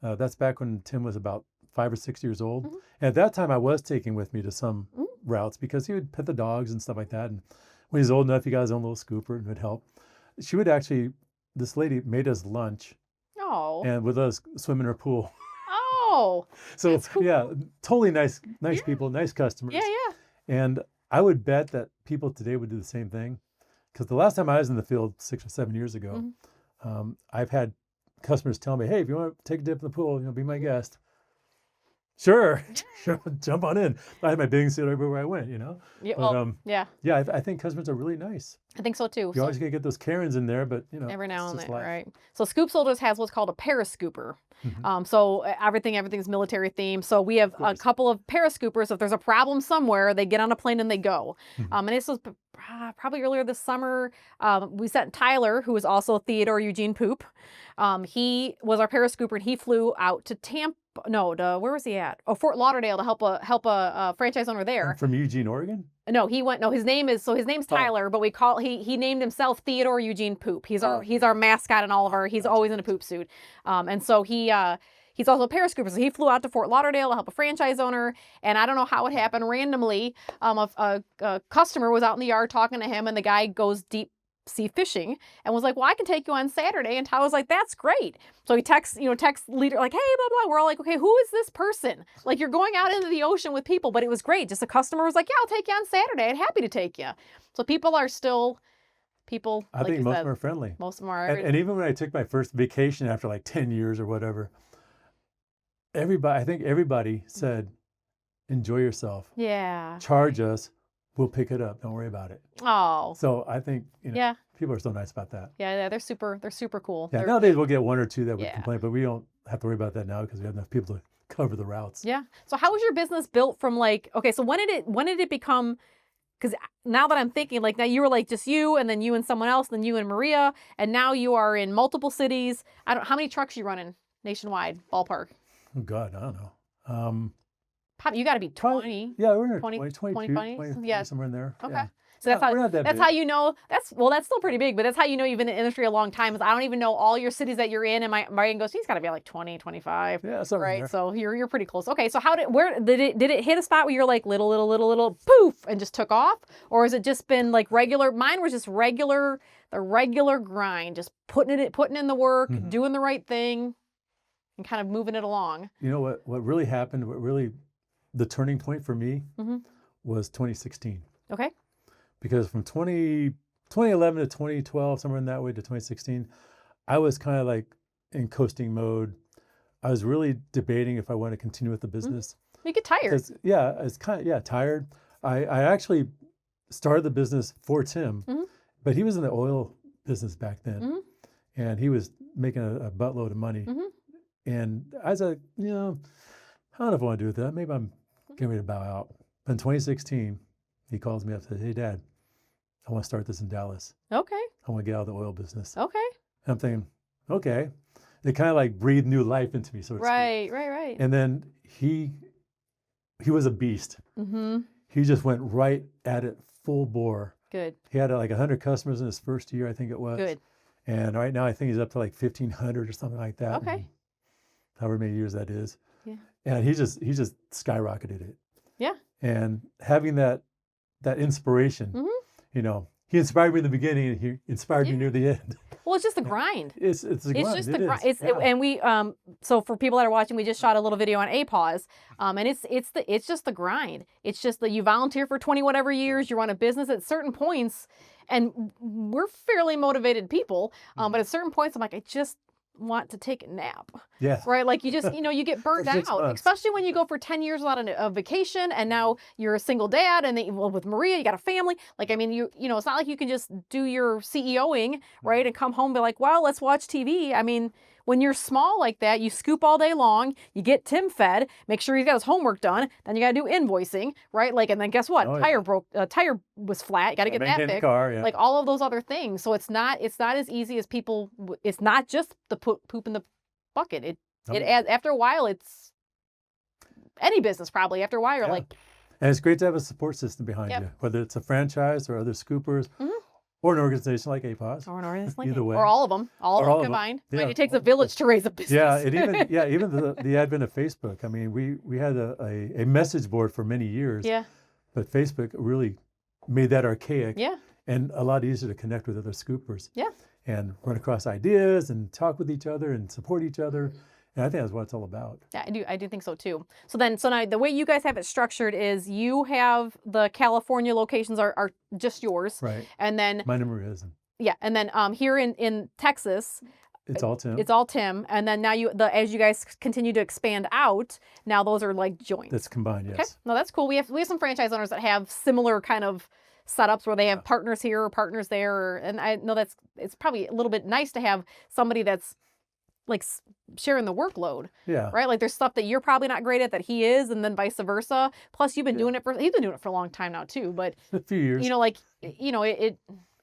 that's back when Tim was about 5 or 6 years old. And at that time, I was taking with me to some routes because he would pet the dogs and stuff like that. And when he's old enough, he got his own little scooper and would help. This lady made us lunch. Oh. And with us swim in her pool. Oh. So that's cool. Totally nice people, nice customers. Yeah. And I would bet that people today would do the same thing. Because the last time I was in the field 6 or 7 years ago, I've had customers tell me, hey, if you want to take a dip in the pool, be my guest. Sure, sure, jump on in. I had my bathing suit everywhere I went, you know. Yeah, But well, yeah, yeah, I think customers are really nice. I think so too. You So always gotta get those Karens in there, but you know, every now it's and just then, life. right? So Scoop Soldiers has what's called a parascooper. Mhm. So everything's military themed. So we have a course. couple of parascoopers. If there's a problem somewhere, they get on a plane and they go. Mhm. And this was probably earlier this summer. We sent Tyler, who is also Theodore Eugene Poop. He was our parascooper, and he flew out to Tampa. No, where was he at? Oh, Fort Lauderdale to help a franchise owner there. From Eugene, Oregon? No, he went. No, his name's Tyler, but he named himself Theodore Eugene Poop. He's our mascot in all of our. He's always in a poop suit, and so he's also a parascooper. So he flew out to Fort Lauderdale to help a franchise owner, and I don't know how it happened. Randomly, a customer was out in the yard talking to him, and the guy goes deep sea fishing and was like, well, I can take you on Saturday. And Tyler's like, that's great. So he texts leader like, hey, blah, blah. We're all like, okay, who is this person? Like, you're going out into the ocean with people, but it was great. Just a customer was like, yeah, I'll take you on Saturday. I'm happy to take you. So people are still people. I think most of them are friendly. Most of them are. And even when I took my first vacation after like 10 years or whatever, I think everybody said, enjoy yourself. Yeah. Charge us. We'll pick it up. Don't worry about it. Oh. So I think, yeah, people are so nice about that. Yeah, they're super cool. Yeah, nowadays we'll get one or two that would complain, but we don't have to worry about that now because we have enough people to cover the routes. Yeah. So how was your business built from like, okay, so when did it become, because now that I'm thinking, like, now you were like just you, and then you and someone else, then you and Maria, and now you are in multiple cities. How many trucks you running nationwide, ballpark? Oh God, I don't know. You got to be 20. Yeah, we're in 20, 22, 20, yeah, somewhere in there. Okay. Yeah. So that's big. how you know that's still pretty big, but that's how you know you've been in the industry a long time. I don't even know all your cities that you're in, and my brain goes, he's got to be like 20, 25. Yeah, something right. there. So you're pretty close. Okay, so where did it hit a spot where you're like little poof and just took off, or has it just been like regular? Mine was just the regular grind, just putting in the work, doing the right thing, and kind of moving it along. You know what really happened? The turning point for me was 2016. Okay. Because from 2011 to 2012, somewhere in that way to 2016, I was kind of like in coasting mode. I was really debating if I want to continue with the business. You get tired. Yeah, it's kind of tired. I actually started the business for Tim, but he was in the oil business back then, and he was making a buttload of money. And I was like, I don't know if I want to do that. Maybe I'm getting ready to bow out. But in 2016, he calls me up and says, hey, Dad, I want to start this in Dallas. Okay. I want to get out of the oil business. Okay. And I'm thinking, okay. It kind of like breathed new life into me, so to speak. Right. And then he was a beast. He just went right at it full bore. Good. He had like 100 customers in his first year, I think it was. Good. And right now I think he's up to like 1,500 or something like that. Okay. However many years that is. Yeah. And he just skyrocketed it. Yeah. And having that inspiration, he inspired me in the beginning and he inspired me near the end. Well, it's just the grind. It's the grind. Just the grind. And we so for people that are watching, we just shot a little video on APAWS, and it's just the grind. It's just that you volunteer for 20 whatever years, you run a business at certain points, and we're fairly motivated people, but at certain points I'm like, I just want to take a nap. Yeah. Right? Like you just, you get burnt out, especially when you go for 10 years without a vacation, and now you're a single dad, and then with Maria, you got a family. Like, I mean, it's not like you can just do your CEOing, right? And come home and be like, well, let's watch TV. I mean, when you're small like that, you scoop all day long, you get Tim fed, make sure he's got his homework done, then you got to do invoicing, right? Like, and then guess what? Tire was flat. You got to get that fixed. Car, like all of those other things. So it's not as easy as people, it's not just the poop in the bucket. It adds, after a while, it's any business probably. After a while, you're like. And it's great to have a support system behind you, whether it's a franchise or other scoopers. Or an organization like APAWS. Or an organization like either way. Or all of them. All of them combined. Yeah. Right? It takes a village to raise a business. Yeah, even the advent of Facebook. I mean, we had a message board for many years. Yeah. But Facebook really made that archaic. Yeah. And a lot easier to connect with other scoopers. Yeah. And run across ideas and talk with each other and support each other. And I think that's what it's all about. Yeah, I do think so too. So now the way you guys have it structured is you have the California locations are just yours. Right. And then my number isn't. Yeah. And then here in Texas, It's all Tim. It's all Tim. And then now as you guys continue to expand out, now those are like joints. That's combined, yes. Okay. No, that's cool. We have some franchise owners that have similar kind of setups where they have partners here or partners there. And I know it's probably a little bit nice to have somebody that's like sharing the workload. Yeah. Right? Like there's stuff that you're probably not great at that he is, and then vice versa. Plus he's been doing it for a long time now too. But a few years.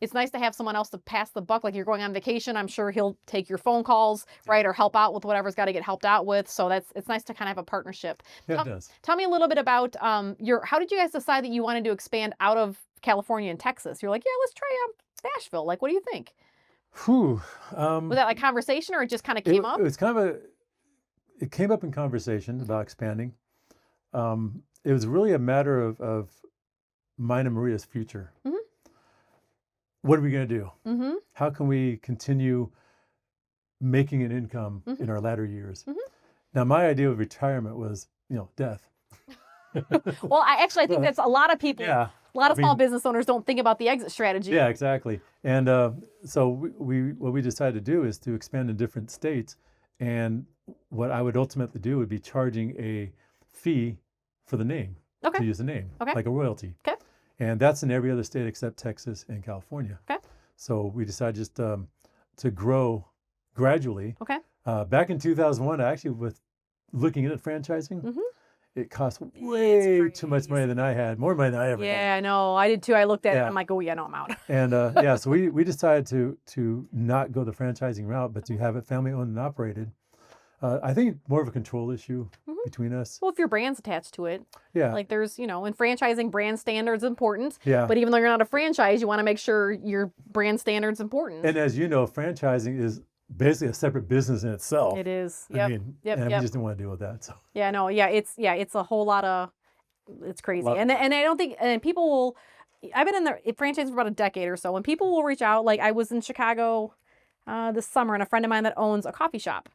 It's nice to have someone else to pass the buck. Like you're going on vacation, I'm sure he'll take your phone calls, right? Or help out with whatever's got to get helped out with. So it's nice to kind of have a partnership. Yeah, it does. Tell me a little bit about how did you guys decide that you wanted to expand out of California and Texas? You're like, yeah, let's try Nashville. Like, what do you think? Whew. Was that like conversation or it just kind of came up? It was kind of it came up in conversation about expanding. It was really a matter of mine and Maria's future. Mm-hmm. What are we going to do? Mm-hmm. How can we continue making an income in our latter years? Mm-hmm. Now, my idea of retirement was, death. Well, I think that's a lot of people. Yeah. A lot of small business owners don't think about the exit strategy. Yeah, exactly. And so what we decided to do is to expand in different states. And what I would ultimately do would be charging a fee for the name, to use the name, like a royalty. Okay. And that's in every other state except Texas and California. Okay. So we decided just to grow gradually. Okay. Back in 2001, I actually was looking at franchising. Mm-hmm. It cost way too much money than I had, more money than I ever had. Yeah, I know. I did too. I looked at it and I'm like, oh yeah, no, I'm out. And so we decided to not go the franchising route, but to have it family owned and operated. I think more of a control issue between us. Well, if your brand's attached to it. Yeah. Like there's, in franchising, brand standards important. Yeah. But even though you're not a franchise, you want to make sure your brand standard's important. And as you know, franchising is basically a separate business in itself. It is. Yep. We just didn't want to deal with that. So. Yeah, no, it's a whole lot of, it's crazy. And I don't think, and people will, I've been in the franchise for about a decade or so, and people will reach out. Like I was in Chicago this summer, and a friend of mine that owns a coffee shop,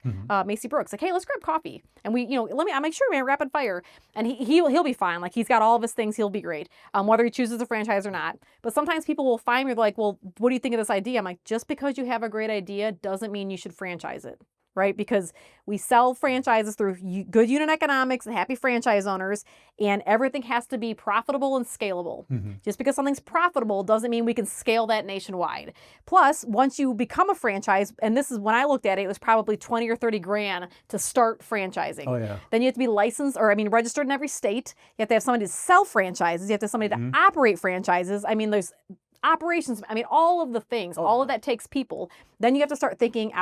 Macy Brooks, like, hey, let's grab coffee. And we, I'll make sure, man, rapid fire. And he'll be fine. Like he's got all of his things, he'll be great. Whether he chooses a franchise or not. But sometimes people will find me like, well, what do you think of this idea? I'm like, just because you have a great idea doesn't mean you should franchise it. Right? Because we sell franchises through good unit economics and happy franchise owners, and everything has to be profitable and scalable. Mm-hmm. Just because something's profitable doesn't mean we can scale that nationwide. Plus, once you become a franchise, and this is when I looked at it, it was probably 20 or 30 grand to start franchising. Oh, yeah. Then you have to be licensed, registered in every state. You have to have somebody to sell franchises. You have to have somebody to operate franchises. There's operations. All of the things, all of that takes people. Then you have to start thinking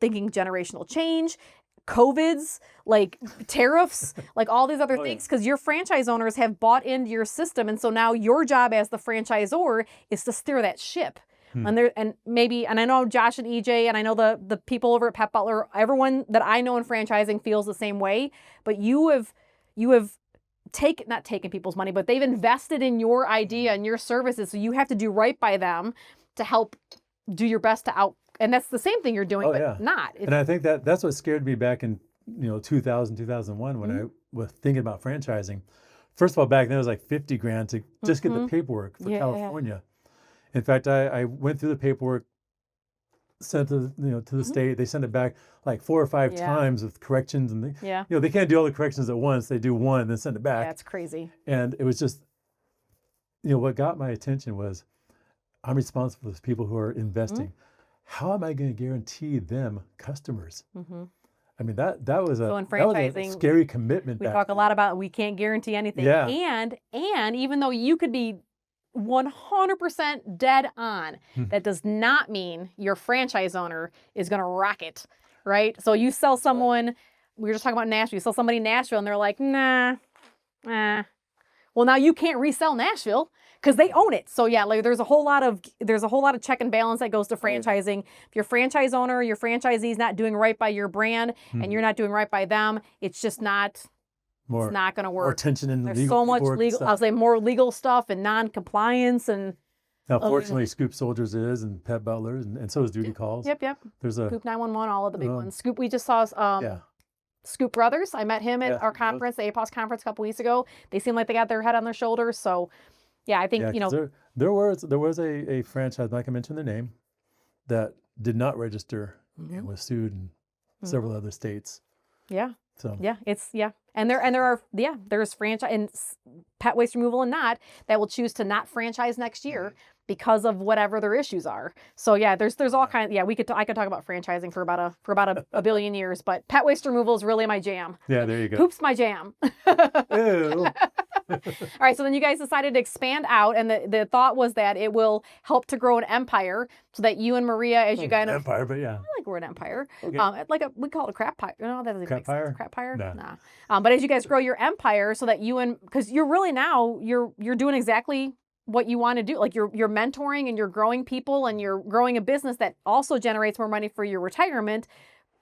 generational change, COVIDs, like tariffs, like all these other things, because your franchise owners have bought into your system. And so now your job as the franchisor is to steer that ship. And I know Josh and EJ, and I know the people over at Pep Butler, everyone that I know in franchising feels the same way, but you have not taken people's money, but they've invested in your idea and your services. So you have to do right by them to help do your best to and that's the same thing you're doing, not. And I think that's what scared me back in 2000, 2001 when I was thinking about franchising. First of all, back then it was like 50 grand to just get the paperwork for California. In fact, I went through the paperwork, sent to the state. They sent it back like 4 or 5 times with corrections, and they can't do all the corrections at once. They do one and then send it back. That's crazy. And it was just what got my attention was I'm responsible for people who are investing. How am I going to guarantee them customers? That was a scary commitment. We talk a lot about we can't guarantee anything. Yeah. And even though you could be 100% dead on, that does not mean your franchise owner is going to rock it, right? So you sell someone, we were just talking about Nashville, you sell somebody in Nashville and they're like, nah. Well, now you can't resell Nashville because they own it. So yeah, like there's a whole lot of check and balance that goes to franchising. If your franchise owner, your franchisee is not doing right by your brand and you're not doing right by them, it's just not. It's not going to work. More tension in the There's so much legal. I'll say more legal stuff and non-compliance and. Now, fortunately, Scoop Soldiers is, and Pet Butlers, and so is Duty Calls. Yep. There's Scoop 911, all of the big ones. Scoop. We just saw. Scoop Brothers. I met him at our conference, the APAWS conference a couple weeks ago. They seem like they got their head on their shoulders. So, yeah, I think there was a franchise, like I mentioned the name, that did not register and was sued in several other states. Yeah. So yeah, and there's franchise and pet waste removal and not that will choose to not franchise next year because of whatever their issues are. So yeah, there's all kinds. Yeah, I could talk about franchising for about a billion years, but pet waste removal is really my jam. Yeah, there you go. Poop's my jam. Ew. All right, so then you guys decided to expand out, and the thought was that it will help to grow an empire, so that you and Maria, as you kind of empire, but yeah, I like we're an empire. Okay. We call it a crapire. No, that doesn't make sense. Crapire? Nah. But as you guys grow your empire, so that because you're really now you're doing exactly what you want to do. Like you're mentoring and you're growing people and you're growing a business that also generates more money for your retirement.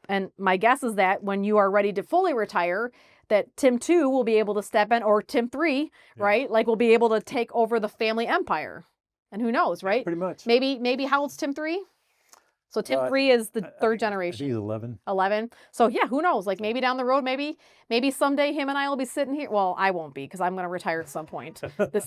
And my guess is that when you are ready to fully retire, that Tim 2 will be able to step in, or Tim 3, right? Like will be able to take over the family empire. And who knows, right? Pretty much. Maybe how old's Tim 3? So Tim 3 is the third generation. I think he's 11. 11. So yeah, who knows? Like maybe down the road, maybe someday him and I will be sitting here. Well, I won't be because I'm going to retire at some point.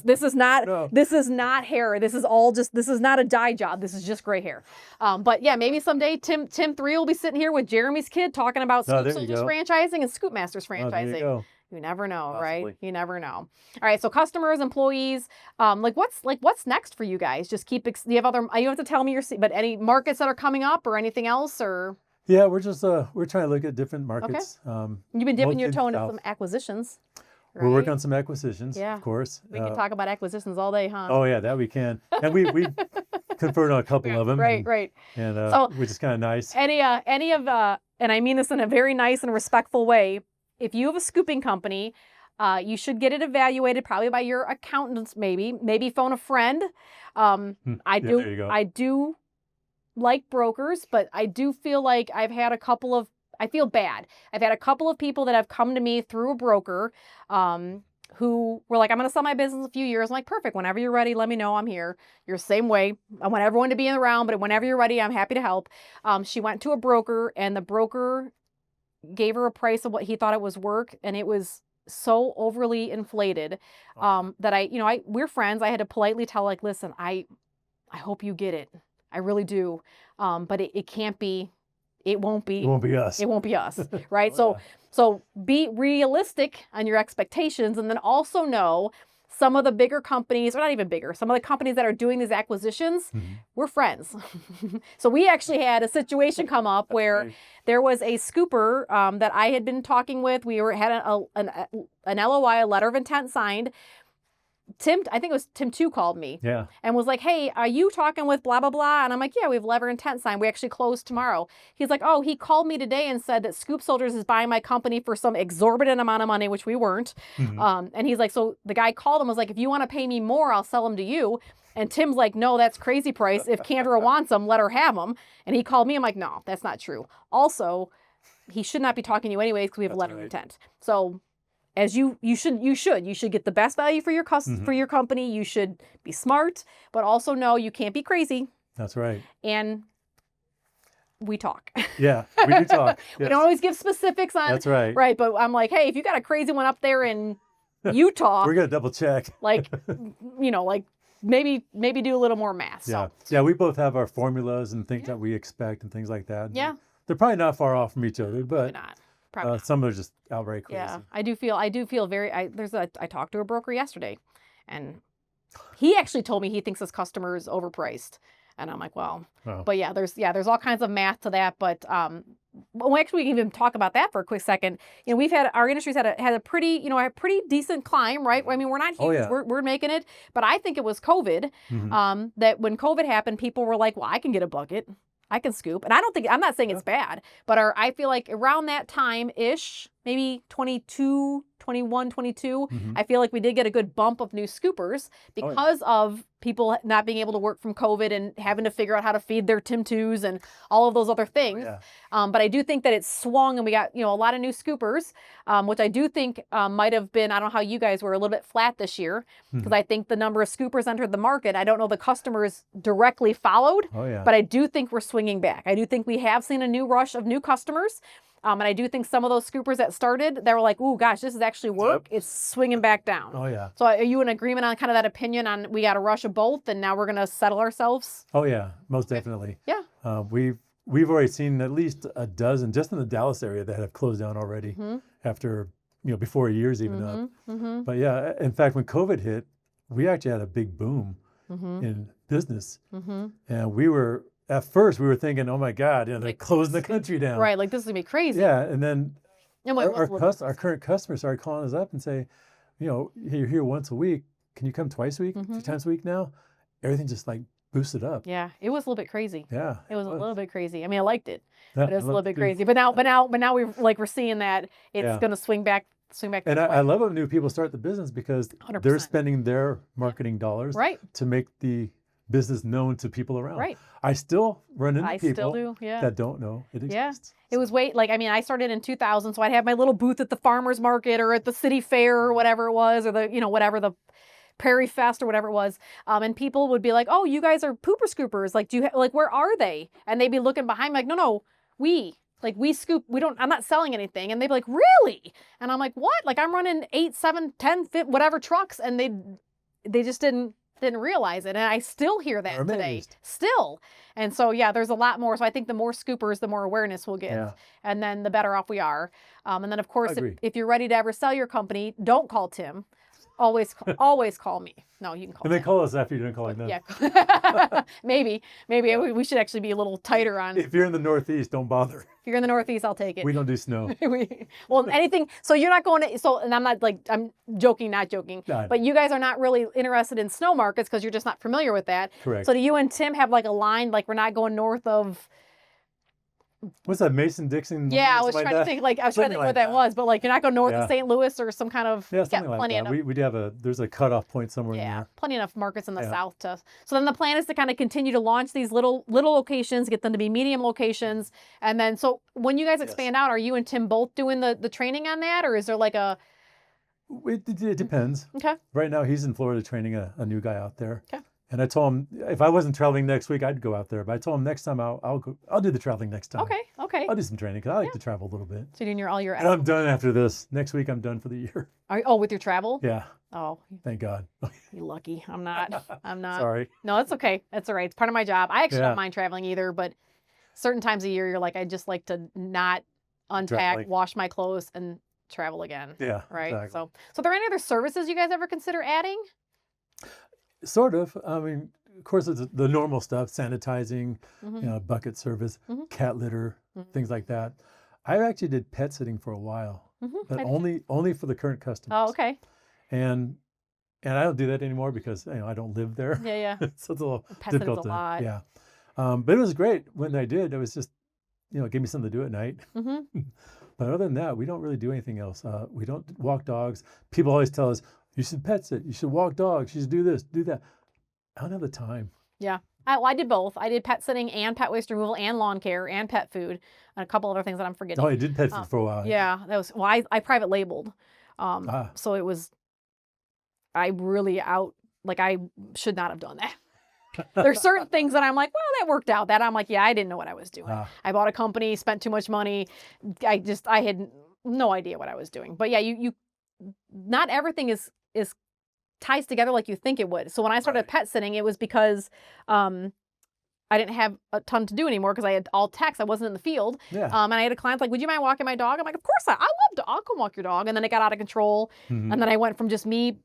This is not this is not hair. This is not a dye job. This is just gray hair. But yeah, maybe someday Tim 3 will be sitting here with Jeremy's kid talking about Scoop Soldiers franchising and Scoop Masters franchising. You never know, Possibly. right? You never know. All right, so customers, employees, what's next for you guys? Just keep. Do you have other? You don't have to tell me but any markets that are coming up or anything else or? Yeah, we're just we're trying to look at different markets. Okay. You've been dipping your toe into some acquisitions. Right? We're working on some acquisitions, of course. We can talk about acquisitions all day, huh? Oh yeah, that we can, and we conferred on a couple of them. Right. And which is kind of nice. Any of and I mean this in a very nice and respectful way. If you have a scooping company, you should get it evaluated probably by your accountants, maybe phone a friend. I do like brokers, but I do feel like I feel bad. I've had a couple of people that have come to me through a broker who were like, I'm going to sell my business in a few years. I'm like, perfect. Whenever you're ready, let me know. I'm here. You're the same way. I want everyone to be in the round, but whenever you're ready, I'm happy to help. She went to a broker, and the broker gave her a price of what he thought it was worth, and it was so overly inflated that we're friends. I had to politely tell, like, listen, I hope you get it. I really do. But it can't be. It won't be. It won't be us. It won't be us, right? So be realistic on your expectations, and then also know some of the bigger companies, or not even bigger, some of the companies that are doing these acquisitions, we're friends. So we actually had a situation come up where there was a scooper that I had been talking with. We had an LOI, a letter of intent signed. I think it was Tim 2 called me and was like, hey, are you talking with blah, blah, blah? And I'm like, yeah, we have letter of intent signed. We actually close tomorrow. He's like, oh, he called me today and said that Scoop Soldiers is buying my company for some exorbitant amount of money, which we weren't. And he's like, so the guy called him, was like, if you want to pay me more, I'll sell them to you. And Tim's like, no, that's crazy price. If Kandra wants them, let her have them. And he called me. I'm like, no, that's not true. Also, he should not be talking to you anyways because we have a letter of intent. So as you should get the best value for your for your company. You should be smart, but also know you can't be crazy. That's right. And we talk. Yeah, we do talk. We don't always give specifics on. That's right. Right, but I'm like, hey, if you got a crazy one up there in Utah, we're gonna double check. Like, like maybe do a little more math. Yeah, so. yeah. We both have our formulas and things that we expect and things like that. Yeah, they're probably not far off from each other, but Probably not. Some are just outright crazy. Yeah, I do feel very. I talked to a broker yesterday, and he actually told me he thinks his customer is overpriced, and I'm like, well, but there's all kinds of math to that, but we can even talk about that for a quick second. We've had our industry's had a pretty a pretty decent climb, right? I mean, we're not huge, we're making it, but I think it was COVID that when COVID happened, people were like, well, I can get a bucket. I can scoop. And I'm not saying it's bad, but I feel like around that time-ish, maybe 21, 22, I feel like we did get a good bump of new scoopers because of people not being able to work from COVID and having to figure out how to feed their Tim 2s and all of those other things. But I do think that it's swung and we got, a lot of new scoopers, which I do think might have been, I don't know how you guys were, a little bit flat this year because I think the number of scoopers entered the market. I don't know the customers directly followed, but I do think we're swinging back. I do think we have seen a new rush of new customers. And I do think some of those scoopers that started, they were like, "Ooh, gosh, this is actually work." It's swinging back down. Oh yeah. So are you in agreement on kind of that opinion on we got a rush of both, and now we're going to settle ourselves? Oh yeah, most definitely. Yeah. We've we've already seen at least a dozen just in the Dallas area that have closed down already after, before a year's even up. But yeah, in fact, when COVID hit, we actually had a big boom in business. And at first we were thinking, oh my God, they're closing the country down. Right, like this is gonna be crazy. Yeah, and then our current customers started calling us up and say, you're here once a week. Can you come twice a week, 2 times a week now? Everything just like boosted up. Yeah, it was a little bit crazy. Yeah, it was a little bit crazy. I mean, I liked it, yeah, but it was a little bit crazy. But now we're seeing that it's gonna swing back. And I love when new people start the business because 100%. They're spending their marketing dollars to make the business known to people around. Right. I still run into people still do, that don't know it exists. It was I started in 2000, so I'd have my little booth at the farmer's market or at the city fair or whatever it was, or the, whatever, the Prairie Fest or whatever it was. And people would be like, oh, you guys are pooper scoopers. Like, where are they? And they'd be looking behind me like, no, we scoop, I'm not selling anything. And they'd be like, really? And I'm like, what? Like, I'm running 8, 7, 10, 15, whatever trucks. And they just didn't realize it. And I still hear that today. Still. And so, yeah, there's a lot more. So I think the more scoopers, the more awareness we'll get. Yeah. And then the better off we are. And then, of course, if you're ready to ever sell your company, don't call Tim. Always call me. No, you can call. And then call us after you're done calling them. Yeah, maybe we should actually be a little tighter on. If you're in the Northeast, don't bother. If you're in the Northeast, I'll take it. We don't do snow. Anything. So you're not going to. So, and I'm not I'm joking, not joking. No. But you guys are not really interested in snow markets because you're just not familiar with that. Correct. So do you and Tim have like a line, like we're not going north of. What's that, Mason-Dixon? Yeah, I was trying to think what that was, but like you're not going north of St. Louis or some kind of something like that. We do have there's a cutoff point somewhere in there. Plenty enough markets in the south to. So then the plan is to kind of continue to launch these little locations, get them to be medium locations, and then so when you guys expand out, are you and Tim both doing the training on that, or is there like a? It depends. Okay. Right now he's in Florida training a new guy out there. Okay. And I told him if I wasn't traveling next week, I'd go out there. But I told him next time I'll do the traveling next time. Okay. I'll do some training because I like to travel a little bit. So you're doing all your. And I'm done after this. Next week I'm done for the year. With your travel? Yeah. Oh. Thank God. You're lucky. I'm not. Sorry. No, that's okay. That's all right. It's part of my job. I actually don't mind traveling either, but certain times of year you're like, I just like to not unpack, wash my clothes, and travel again. Yeah. Right. Exactly. So are there any other services you guys ever consider adding? Sort of. I mean, of course, it's the normal stuff: sanitizing, bucket service, cat litter, things like that. I actually did pet sitting for a while, but only for the current customers. Oh, okay. And I don't do that anymore because I don't live there. Yeah. So it's a little pet difficult. A lot. Yeah. But it was great when I did. It was just, it gave me something to do at night. But other than that, we don't really do anything else. We don't walk dogs. People always tell us, you should pet sit, you should walk dogs, you should do this, do that. I don't have the time. Yeah. I did both. I did pet sitting and pet waste removal and lawn care and pet food and a couple other things that I'm forgetting. Oh, you did pet food for a while. Yeah. That was, I private labeled. So it was, I should not have done that. There's certain things that I'm like, well, that worked out. That I'm like, yeah, I didn't know what I was doing. I bought a company, spent too much money. I had no idea what I was doing. But yeah, you not everything is ties together like you think it would. So when I started pet sitting, it was because I didn't have a ton to do anymore because I had all techs. I wasn't in the field. Yeah. And I had a client like, would you mind walking my dog? I'm like, of course I'll come walk your dog. And then it got out of control. And then I went from just me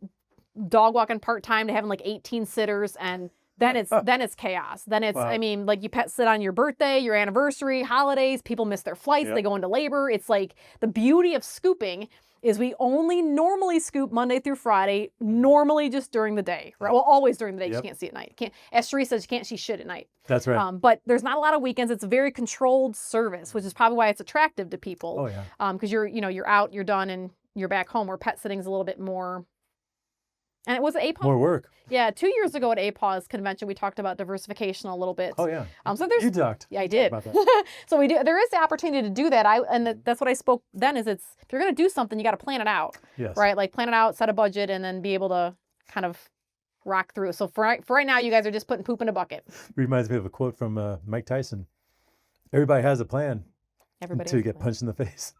dog walking part-time to having like 18 sitters, and then it's chaos. Then it's, I mean, like you pet sit on your birthday, your anniversary, holidays, people miss their flights, they go into labor. It's like the beauty of scooping is we only normally scoop Monday through Friday, normally just during the day, right? Well, always during the day, you can't see at night. As Sheree says, you can't see shit at night. That's right. But there's not a lot of weekends. It's a very controlled service, which is probably why it's attractive to people. Oh yeah. Because you're out, you're done, and you're back home. Where pet sitting is a little bit more. And it was at APAWS. More work. Yeah, 2 years ago at APAWS convention, we talked about diversification a little bit. Oh yeah. So there's. You talked. Yeah, I did. About that. So we do. There is the opportunity to do that. That's what I spoke then. Is if you're going to do something, you got to plan it out. Yes. Right. Like plan it out, set a budget, and then be able to kind of rock through. So for right now, you guys are just putting poop in a bucket. Reminds me of a quote from Mike Tyson. Everybody has a plan. Until you get punched in the face.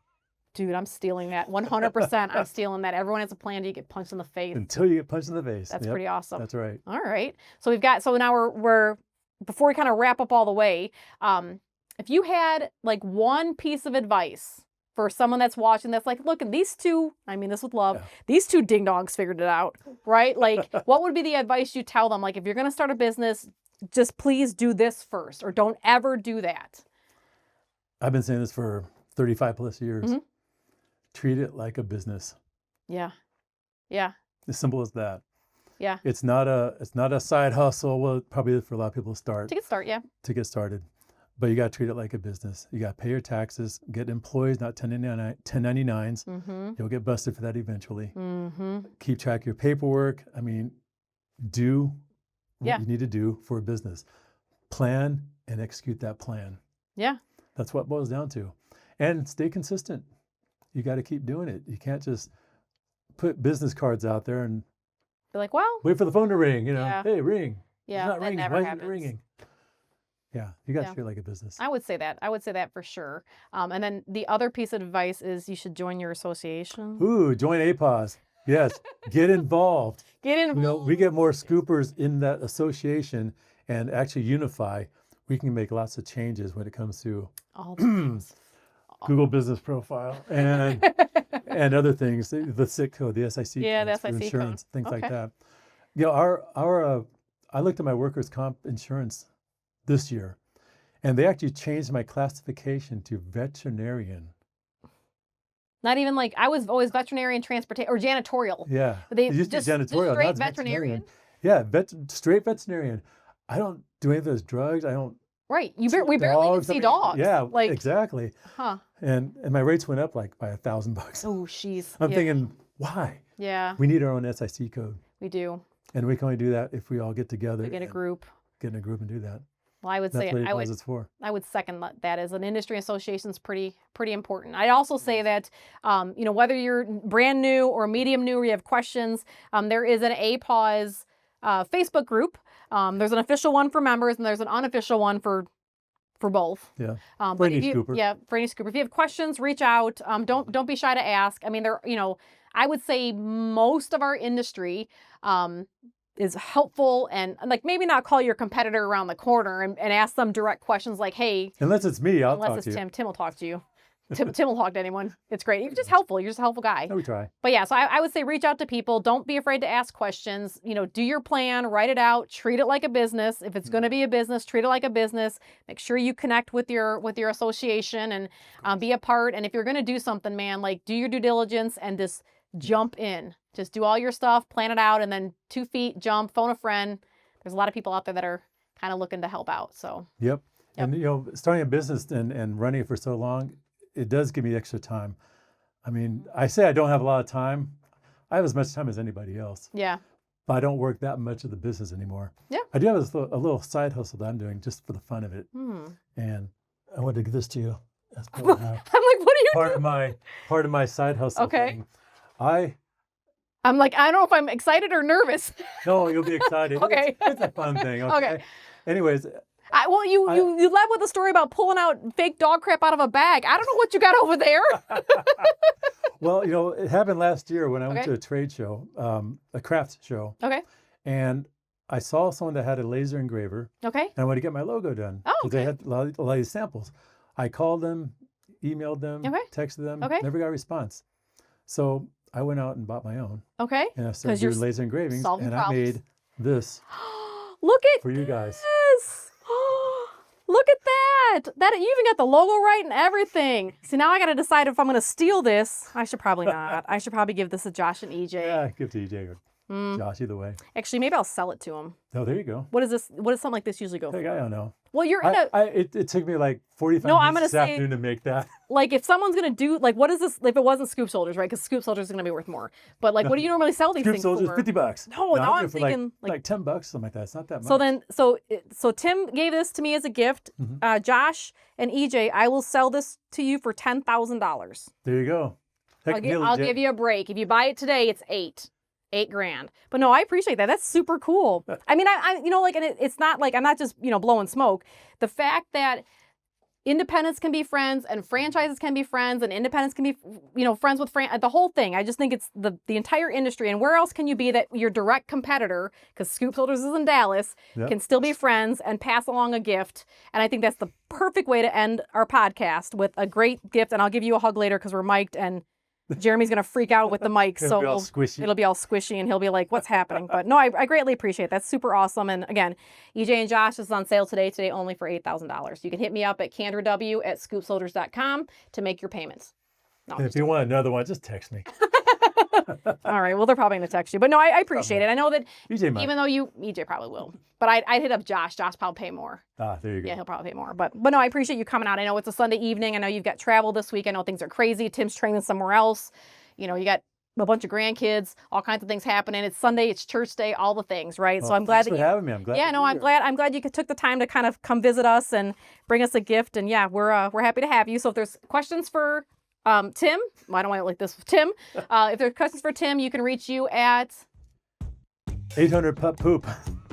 Dude, I'm stealing that. 100%. I'm stealing that. Everyone has a plan to get punched in the face. Until you get punched in the face. That's pretty awesome. That's right. All right. So now we're before we kind of wrap up all the way, if you had like one piece of advice for someone that's watching that's like, look, these two, I mean this with love, these two ding-dongs figured it out, right? Like, what would be the advice you tell them? Like, if you're going to start a business, just please do this first, or don't ever do that. I've been saying this for 35 plus years. Treat it like a business. Yeah. Yeah. As simple as that. Yeah. It's not a side hustle. Well, probably for a lot of people to get started. But you got to treat it like a business. You got to pay your taxes, get employees, not 1099s. You'll get busted for that eventually. Keep track of your paperwork. I mean, do what you need to do for a business. Plan and execute that plan. Yeah. That's what it boils down to. And stay consistent. You got to keep doing it. You can't just put business cards out there and be like, well, wait for the phone to ring, hey, ring. Yeah, it's not ringing. never Why happens. Isn't it ringing? Yeah, you got to treat it like a business. I would say that for sure. And then the other piece of advice is you should join your association. Ooh, join APAWS. Yes, get involved. Get involved. We get more scoopers in that association and actually unify. We can make lots of changes when it comes to all the things. Google Business Profile and and other things, the SIC code, the SIC the code, SIC insurance, code. things like that. I looked at my workers' comp insurance this year, and they actually changed my classification to veterinarian. Not even like, I was always veterinarian transportation or janitorial. Yeah, But they it used to be janitorial, straight now it's veterinarian. Yeah, straight veterinarian. I don't do any of those drugs. I don't. Right, we barely even see dogs. Yeah, like, exactly. And my rates went up like by $1,000. Oh, jeez. I'm thinking, why? Yeah. We need our own SIC code. We do. And we can only do that if we all get together. We get a group. Get in a group and do that. Well, I would That's say what it's for. I would second that as an industry association is pretty important. I'd also say that whether you're brand new or medium new or you have questions, there is an APAWS Facebook group. There's an official one for members and there's an unofficial one for both. Yeah. For any scooper. Yeah, for any scooper. If you have questions, reach out. Don't be shy to ask. I mean, I would say most of our industry is helpful and like maybe not call your competitor around the corner and ask them direct questions like, hey. Unless it's me, I'll talk to you. Unless it's Tim. Tim will talk to you. Tim will talk to anyone. It's great. You're just helpful. You're just a helpful guy. We try. But yeah, so I would say reach out to people. Don't be afraid to ask questions. Do your plan, write it out, treat it like a business. If it's going to be a business, treat it like a business. Make sure you connect with your association and be a part. And if you're going to do something, man, like do your due diligence and just jump in. Just do all your stuff, plan it out, and then 2 feet, jump, phone a friend. There's a lot of people out there that are kind of looking to help out. So. Yep. And starting a business and running it for so long, it does give me extra time. I mean, I say I don't have a lot of time. I have as much time as anybody else. Yeah. But I don't work that much of the business anymore. Yeah. I do have a little side hustle that I'm doing just for the fun of it. And I wanted to give this to you. I'm like, what are you doing? Part of my side hustle. Okay. Thing. I'm like, I don't know if I'm excited or nervous. No, you'll be excited. Okay. It's a fun thing. Okay. Anyways. You led with a story about pulling out fake dog crap out of a bag. I don't know what you got over there. Well, it happened last year when I went to a trade show, a craft show. Okay. And I saw someone that had a laser engraver. Okay. And I wanted to get my logo done. Oh, okay. Because they had a lot of these samples. I called them, emailed them, texted them, never got a response. So I went out and bought my own. Okay. And I started doing laser engravings. And I made this for you guys. Look at that! You even got the logo right and everything. See, now I got to decide if I'm going to steal this. I should probably not. I should probably give this to Josh and EJ. Yeah, give it to EJ or Josh, either way. Actually, maybe I'll sell it to him. Oh, there you go. What does something like this usually go for? I don't know. Well, it took me like 45 minutes this afternoon to make that. Like, if someone's going to do, like, what is this, if it wasn't Scoop Soldiers, right? Because Scoop Soldiers is going to be worth more. But, like, what do you normally sell these things for? Scoop Soldiers, $50. No, now I'm thinking, like $10, something like that. It's not that much. So Tim gave this to me as a gift. Josh and EJ, I will sell this to you for $10,000. There you go. I'll give you a break. If you buy it today, it's $8,000. But no, I appreciate that. That's super cool. I mean, and it's not like I'm not just, blowing smoke. The fact that independents can be friends and franchises can be friends and independents can be, friends with the whole thing. I just think it's the entire industry. And where else can you be that your direct competitor, because Scoop Soldiers is in Dallas, can still be friends and pass along a gift. And I think that's the perfect way to end our podcast, with a great gift. And I'll give you a hug later because we're mic'd, and Jeremy's going to freak out with the mic. So it'll be all squishy and he'll be like, what's happening? But no, I greatly appreciate it. That's super awesome. And again, EJ and Josh is on sale today only for $8,000. You can hit me up at KandraW@ScoopSoldiers.com to make your payments. No, and if you want another one, just text me. All right. Well, they're probably going to text you. But no, I appreciate it. I know that EJ might. even though EJ probably will. But I'd hit up Josh. Josh probably pay more. Ah, there you go. Yeah, he'll probably pay more. But no, I appreciate you coming out. I know it's a Sunday evening. I know you've got travel this week. I know things are crazy. Tim's training somewhere else. You got a bunch of grandkids, all kinds of things happening. It's Sunday, it's church day, all the things, right? Well, so I'm glad that you having me. I'm glad. Yeah, no, I'm glad you took the time to kind of come visit us and bring us a gift. And yeah, we're happy to have you. So if there's questions for Tim, well, I don't want it like this with Tim. If there's questions for Tim, you can reach you at 800 pup poop.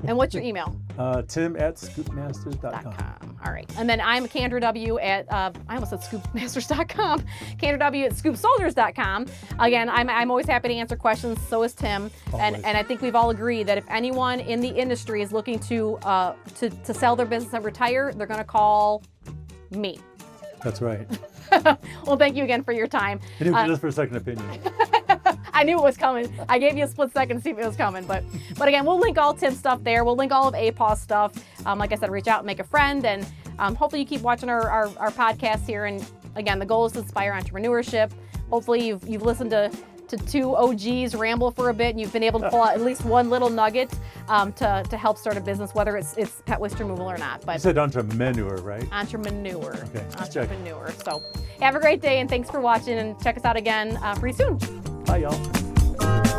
And what's your email? Tim@scoopmasters.com. All right. And then I'm Kandra W at, I almost said scoopmasters.com. Kandra W at scoopsoldiers.com. Again, I'm always happy to answer questions. So is Tim. And I think we've all agreed that if anyone in the industry is looking to sell their business and retire, they're going to call me. That's right. Well, thank you again for your time. Just for a second opinion. I knew it was coming. I gave you a split second to see if it was coming. But again, we'll link all Tim's stuff there. We'll link all of APAWS stuff. Like I said, reach out and make a friend. And hopefully you keep watching our podcast here. And again, the goal is to inspire entrepreneurship. Hopefully you've listened to two OGs ramble for a bit, and you've been able to pull out at least one little nugget to help start a business, whether it's pet waste removal or not. But you said entrepreneur, right? Entrepreneur. Okay. Entrepreneur. So have a great day, and thanks for watching, and check us out again pretty soon. Bye, y'all.